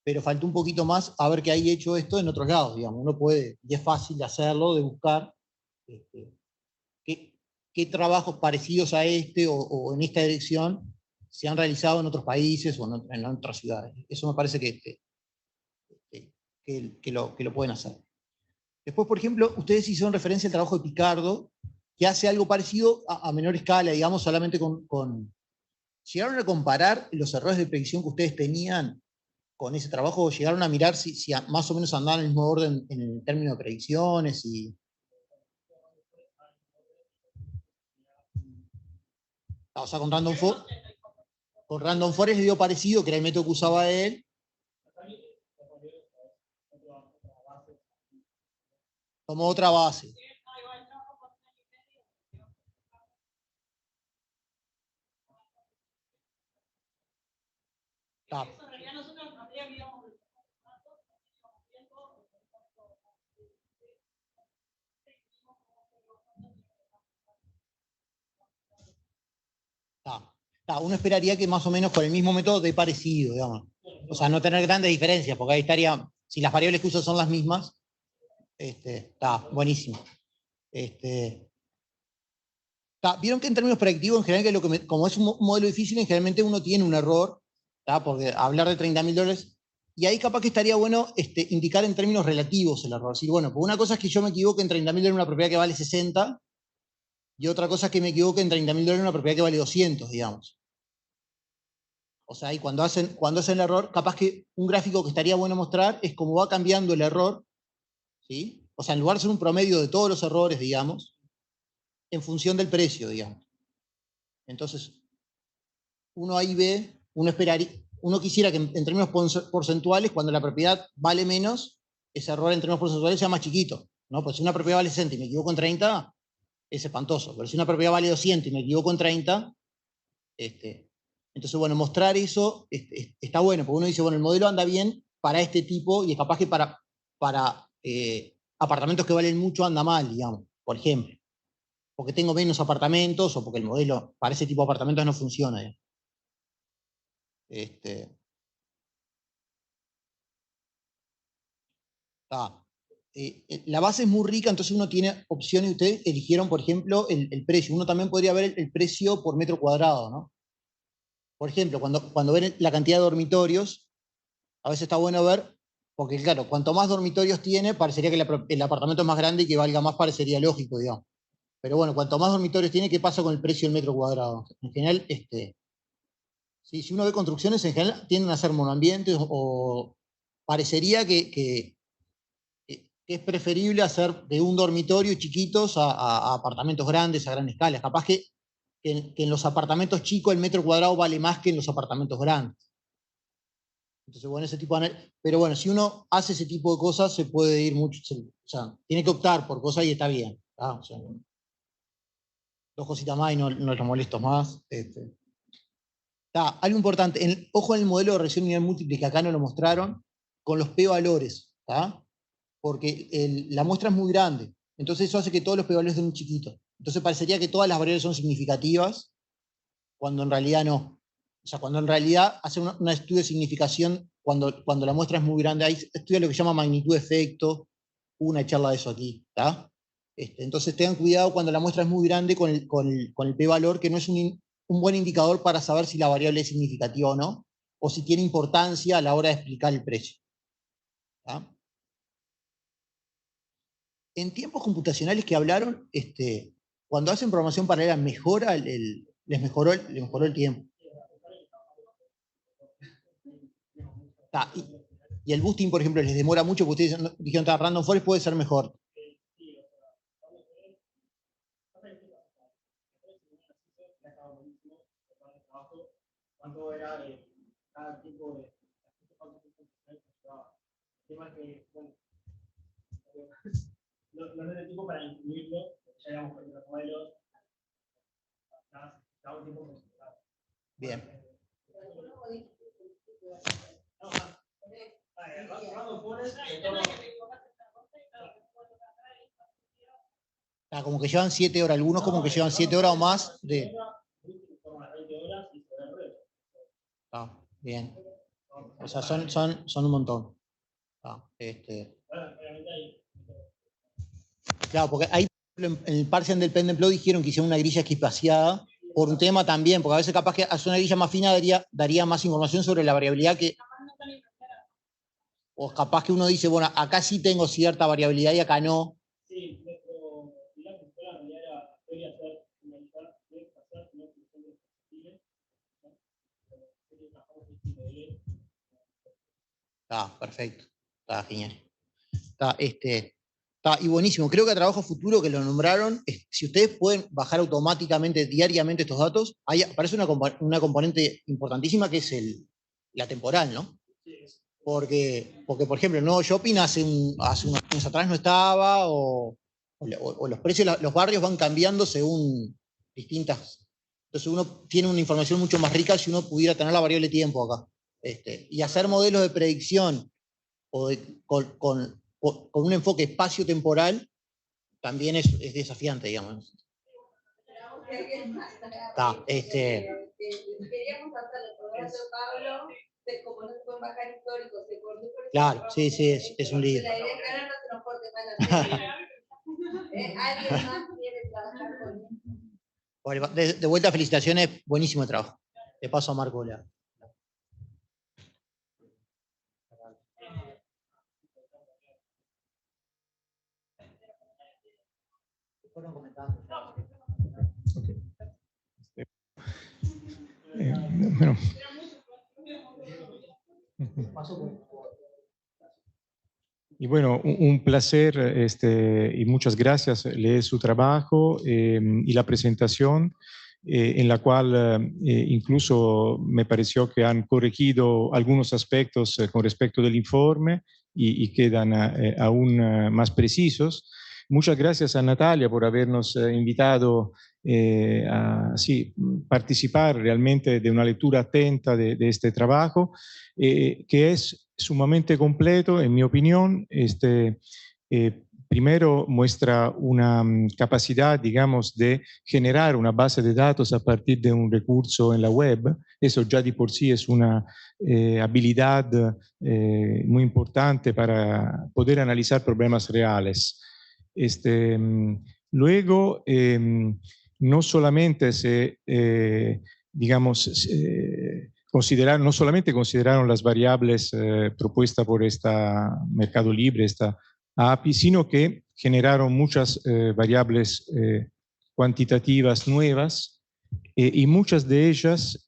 [SPEAKER 5] pero faltó un poquito más a ver qué hay hecho esto en otros lados, digamos. Uno puede, y es fácil de hacerlo, de buscar qué trabajos parecidos a o en esta dirección se han realizado en otros países o en otras ciudades. Eso me parece que lo pueden hacer. Después, por ejemplo, ustedes hicieron referencia al trabajo de Picardo, que hace algo parecido a menor escala, digamos, solamente ¿Llegaron a comparar los errores de predicción que ustedes tenían con ese trabajo llegaron a mirar si más o menos andaban en el mismo orden en términos de predicciones y... O sea, con Random Forest le dio parecido, que era el método que usaba él. Tomó otra base. Ah. Uno esperaría que más o menos con el mismo método dé parecido, digamos. O sea, no tener grandes diferencias, porque ahí estaría, si las variables que uso son las mismas, está buenísimo. Vieron que en términos predictivos, en general, que como es un modelo difícil, generalmente uno tiene un error, porque hablar de $30.000, y ahí capaz que estaría bueno indicar en términos relativos el error. Decir, bueno, pues una cosa es que yo me equivoque en $30.000 en una propiedad que vale 60, y otra cosa es que me equivoque en $30.000 en una propiedad que vale 200, digamos. O sea, y cuando hacen el error, capaz que un gráfico que estaría bueno mostrar es cómo va cambiando el error, ¿sí? O sea, en lugar de ser un promedio de todos los errores, digamos, en función del precio, digamos. Entonces, uno ahí ve, uno quisiera que en términos porcentuales, cuando la propiedad vale menos, ese error en términos porcentuales sea más chiquito, ¿no? Pues si una propiedad vale 60 y me equivoco en 30, es espantoso. Pero si una propiedad vale 200 y me equivoco en 30, entonces, bueno, mostrar eso está bueno, porque uno dice, bueno, el modelo anda bien para este tipo y es capaz que para apartamentos que valen mucho anda mal, digamos, por ejemplo. Porque tengo menos apartamentos o porque el modelo para ese tipo de apartamentos no funciona. La base es muy rica, entonces uno tiene opciones. Ustedes eligieron, por ejemplo, el precio. Uno también podría ver el precio por metro cuadrado, ¿no? Por ejemplo, cuando ven la cantidad de dormitorios, a veces está bueno ver, porque claro, cuanto más dormitorios tiene, parecería que el apartamento es más grande y que valga más, parecería lógico, digamos. Pero bueno, cuanto más dormitorios tiene, ¿qué pasa con el precio del metro cuadrado? En general, si uno ve construcciones, en general tienden a ser monoambientes o parecería que es preferible hacer de un dormitorio chiquitos a apartamentos grandes, a gran escala. Capaz que en los apartamentos chicos el metro cuadrado vale más que en los apartamentos grandes. Entonces, bueno, ese tipo de... Pero bueno, si uno hace ese tipo de cosas, se puede ir mucho... O sea, tiene que optar por cosas y está bien. O sea, dos cositas más y no los molesto más. Algo importante, ojo en el modelo de regresión lineal múltiple, que acá no lo mostraron, con los p-valores, porque la muestra es muy grande. Entonces eso hace que todos los p-valores den un chiquito. Entonces parecería que todas las variables son significativas, cuando en realidad no. O sea, cuando en realidad hace un estudio de significación, cuando la muestra es muy grande, hay estudios lo que se llama magnitud de efecto, una charla de eso aquí, entonces tengan cuidado cuando la muestra es muy grande con el p-valor, que no es un buen indicador para saber si la variable es significativa o no, o si tiene importancia a la hora de explicar el precio. En tiempos computacionales que hablaron, cuando hacen programación paralela, les mejoró el tiempo. Y el boosting, por ejemplo, les demora mucho, porque ustedes dijeron que Random Forest puede ser mejor. ¿Cuánto era cada tipo de tema que, bueno, no es el tiempo para incluirlo, ya digamos con los modelos, cada un tiempo. Bien. Como que llevan 7 horas, algunos como que llevan 7 horas o más de... Bien. O sea, son un montón. Claro, porque ahí en el Partial Dependent Plot dijeron que hicieron una grilla esquipaseada por un tema también, porque a veces capaz que hacer una grilla más fina daría más información sobre la variabilidad que... O capaz que uno dice, bueno, acá sí tengo cierta variabilidad y acá no. Sí, Está perfecto, está genial. Y buenísimo, creo que a trabajo futuro que lo nombraron, si ustedes pueden bajar automáticamente, diariamente estos datos, aparece una componente importantísima que es la temporal, ¿no? Porque, por ejemplo, el nuevo shopping hace unos años atrás no estaba, o los precios, los barrios van cambiando según distintas. Entonces uno tiene una información mucho más rica si uno pudiera tener la variable tiempo acá. Y hacer modelos de predicción con un enfoque espacio-temporal también es desafiante, digamos.
[SPEAKER 1] Queríamos hacerlo con el Pablo, como no se pueden bajar históricos, se cortó.
[SPEAKER 5] Claro, sí, es un lío.
[SPEAKER 1] La idea es que ahora no se nos corte mal la ¿Alguien más quiere trabajar con él?
[SPEAKER 5] Bueno, de vuelta, felicitaciones, buenísimo trabajo. Le paso a Marco la.
[SPEAKER 6] Bueno. Y bueno, un placer y muchas gracias leer su trabajo y la presentación, en la cual incluso me pareció que han corregido algunos aspectos con respecto del informe y quedan aún más precisos. Muchas gracias a Natalia por habernos invitado a participar realmente de una lectura atenta de este trabajo, que es sumamente completo, en mi opinión. Primero muestra una capacidad, digamos, de generar una base de datos a partir de un recurso en la web. Eso ya de por sí es una habilidad muy importante para poder analizar problemas reales. Luego, no solamente no solamente consideraron las variables propuestas por esta Mercado Libre, esta API, sino que generaron muchas variables cuantitativas nuevas, y muchas de ellas,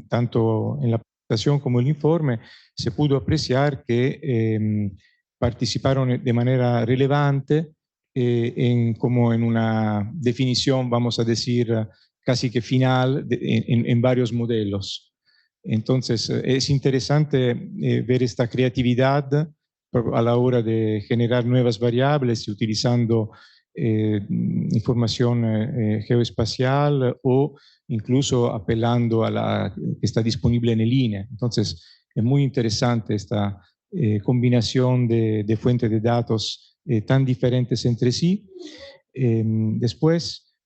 [SPEAKER 6] tanto en la presentación como en el informe, se pudo apreciar que participaron de manera relevante como en una definición, vamos a decir, casi que final en varios modelos. Entonces, es interesante ver esta creatividad a la hora de generar nuevas variables utilizando información geoespacial o incluso apelando a la que está disponible en el INE. Entonces, es muy interesante esta combinación de fuentes de datos tan diferentes entre sí. Después,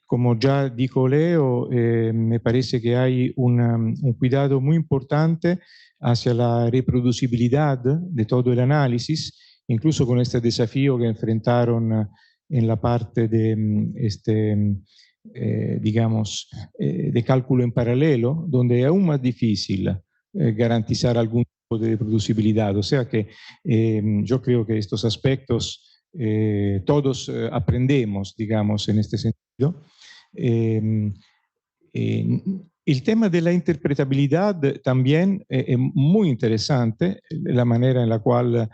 [SPEAKER 6] como ya dijo Leo, me parece que hay un cuidado muy importante hacia la reproducibilidad de todo el análisis, incluso con este desafío que enfrentaron en la parte de, digamos, de cálculo en paralelo, donde es aún más difícil garantizar algún tipo de reproducibilidad. O sea que yo creo que estos aspectos todos aprendemos, digamos, en este sentido. El tema de la interpretabilidad también es muy interesante, la manera en la cual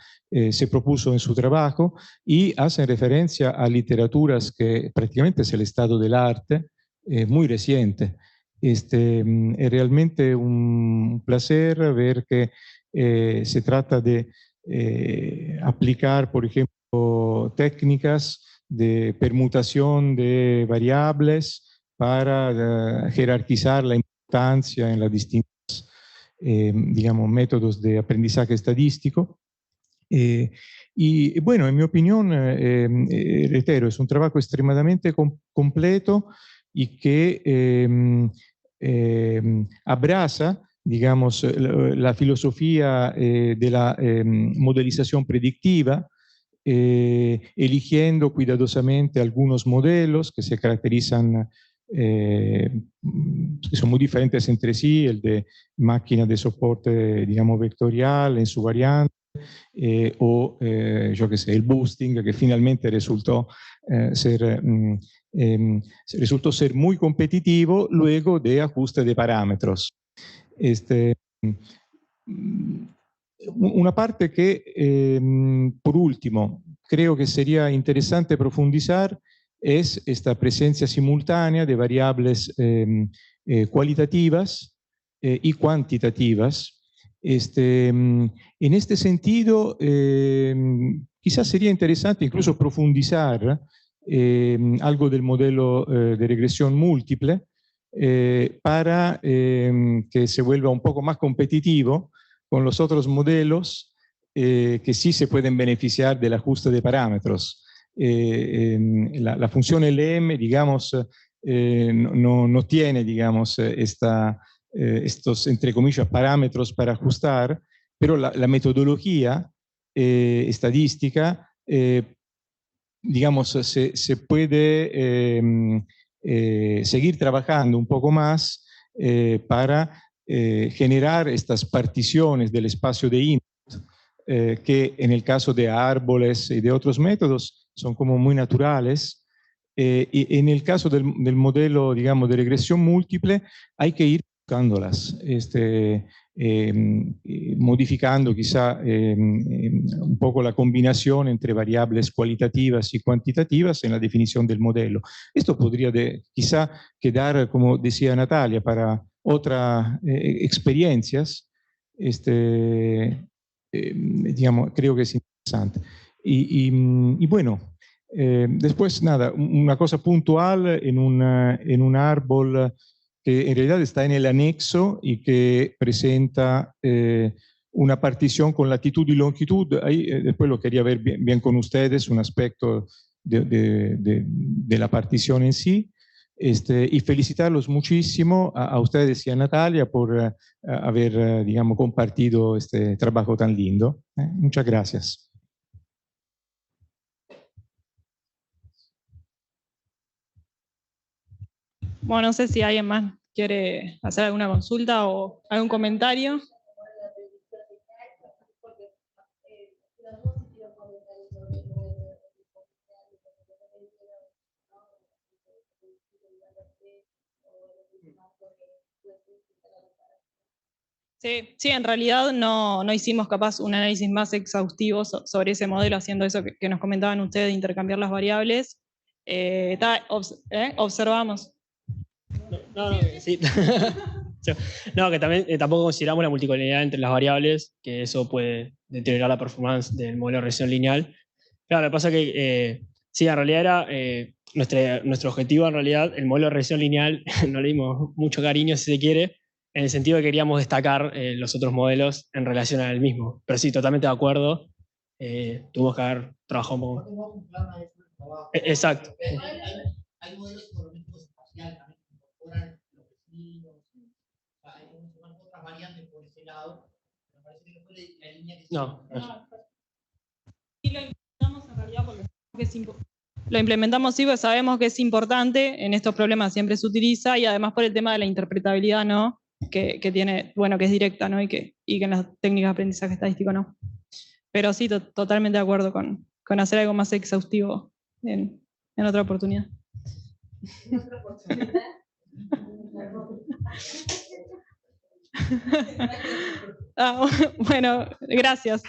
[SPEAKER 6] se propuso en su trabajo, y hace referencia a literaturas que prácticamente es el estado del arte, muy reciente. Es realmente un placer ver que se trata de aplicar, por ejemplo, técnicas de permutación de variables para jerarquizar la importancia en las distintas, digamos, métodos de aprendizaje estadístico. Y bueno, en mi opinión, reitero, es un trabajo extremadamente completo y que abraza, digamos, la filosofía de la modelización predictiva, eligiendo cuidadosamente algunos modelos que se caracterizan, que son muy diferentes entre sí, el de máquina de soporte, digamos, vectorial en su variante, yo qué sé, el boosting, que finalmente resultó ser muy competitivo luego de ajuste de parámetros. una parte que, por último, creo que sería interesante profundizar es esta presencia simultánea de variables cualitativas y cuantitativas. En este sentido, quizás sería interesante incluso profundizar algo del modelo de regresión múltiple para que se vuelva un poco más competitivo con los otros modelos que sí se pueden beneficiar del ajuste de parámetros. La función LM, digamos, no tiene, digamos, estos, entre comillas, parámetros para ajustar, pero la metodología estadística, digamos, se puede seguir trabajando un poco más para generar estas particiones del espacio de input, que en el caso de árboles y de otros métodos son como muy naturales. Y en el caso del modelo, digamos, de regresión múltiple, hay que ir buscándolas, modificando quizá un poco la combinación entre variables cualitativas y cuantitativas en la definición del modelo. Esto podría quizá quedar, como decía Natalia, para otras experiencias, digamos, creo que es interesante. Y bueno, después nada, una cosa puntual en un árbol que en realidad está en el anexo y que presenta una partición con latitud y longitud. Ahí después lo quería ver bien con ustedes, un aspecto de la partición en sí. Y felicitarlos muchísimo a ustedes y a Natalia por haber, digamos, compartido este trabajo tan lindo. Muchas gracias.
[SPEAKER 2] Bueno, no sé si alguien más quiere hacer alguna consulta o algún comentario. Sí, en realidad no hicimos capaz un análisis más exhaustivo sobre ese modelo, haciendo eso que nos comentaban ustedes de intercambiar las variables. Observamos.
[SPEAKER 3] Sí. No, que también tampoco consideramos la multicolonialidad entre las variables, que eso puede deteriorar la performance del modelo de regresión lineal. Claro, lo que pasa es que sí, en realidad era nuestro objetivo, en realidad, el modelo de regresión lineal no le dimos mucho cariño, si se quiere, en el sentido de que queríamos destacar los otros modelos en relación al mismo. Pero sí, totalmente de acuerdo, tuvimos que haber trabajado un poco. Exacto.
[SPEAKER 5] Hay modelos económicos espaciales también que incorporan los vecinos, hay otras variantes por ese lado. Me parece que no fue la línea que
[SPEAKER 3] No.
[SPEAKER 2] Y lo implementamos en realidad porque lo implementamos sí, porque sabemos que es importante, en estos problemas siempre se utiliza, y además por el tema de la interpretabilidad, ¿no? Que tiene, bueno, que es directa, ¿no? Y que en las técnicas de aprendizaje estadístico no. Pero sí, totalmente de acuerdo con hacer algo más exhaustivo en otra oportunidad. ¿En otra oportunidad? Bueno, gracias.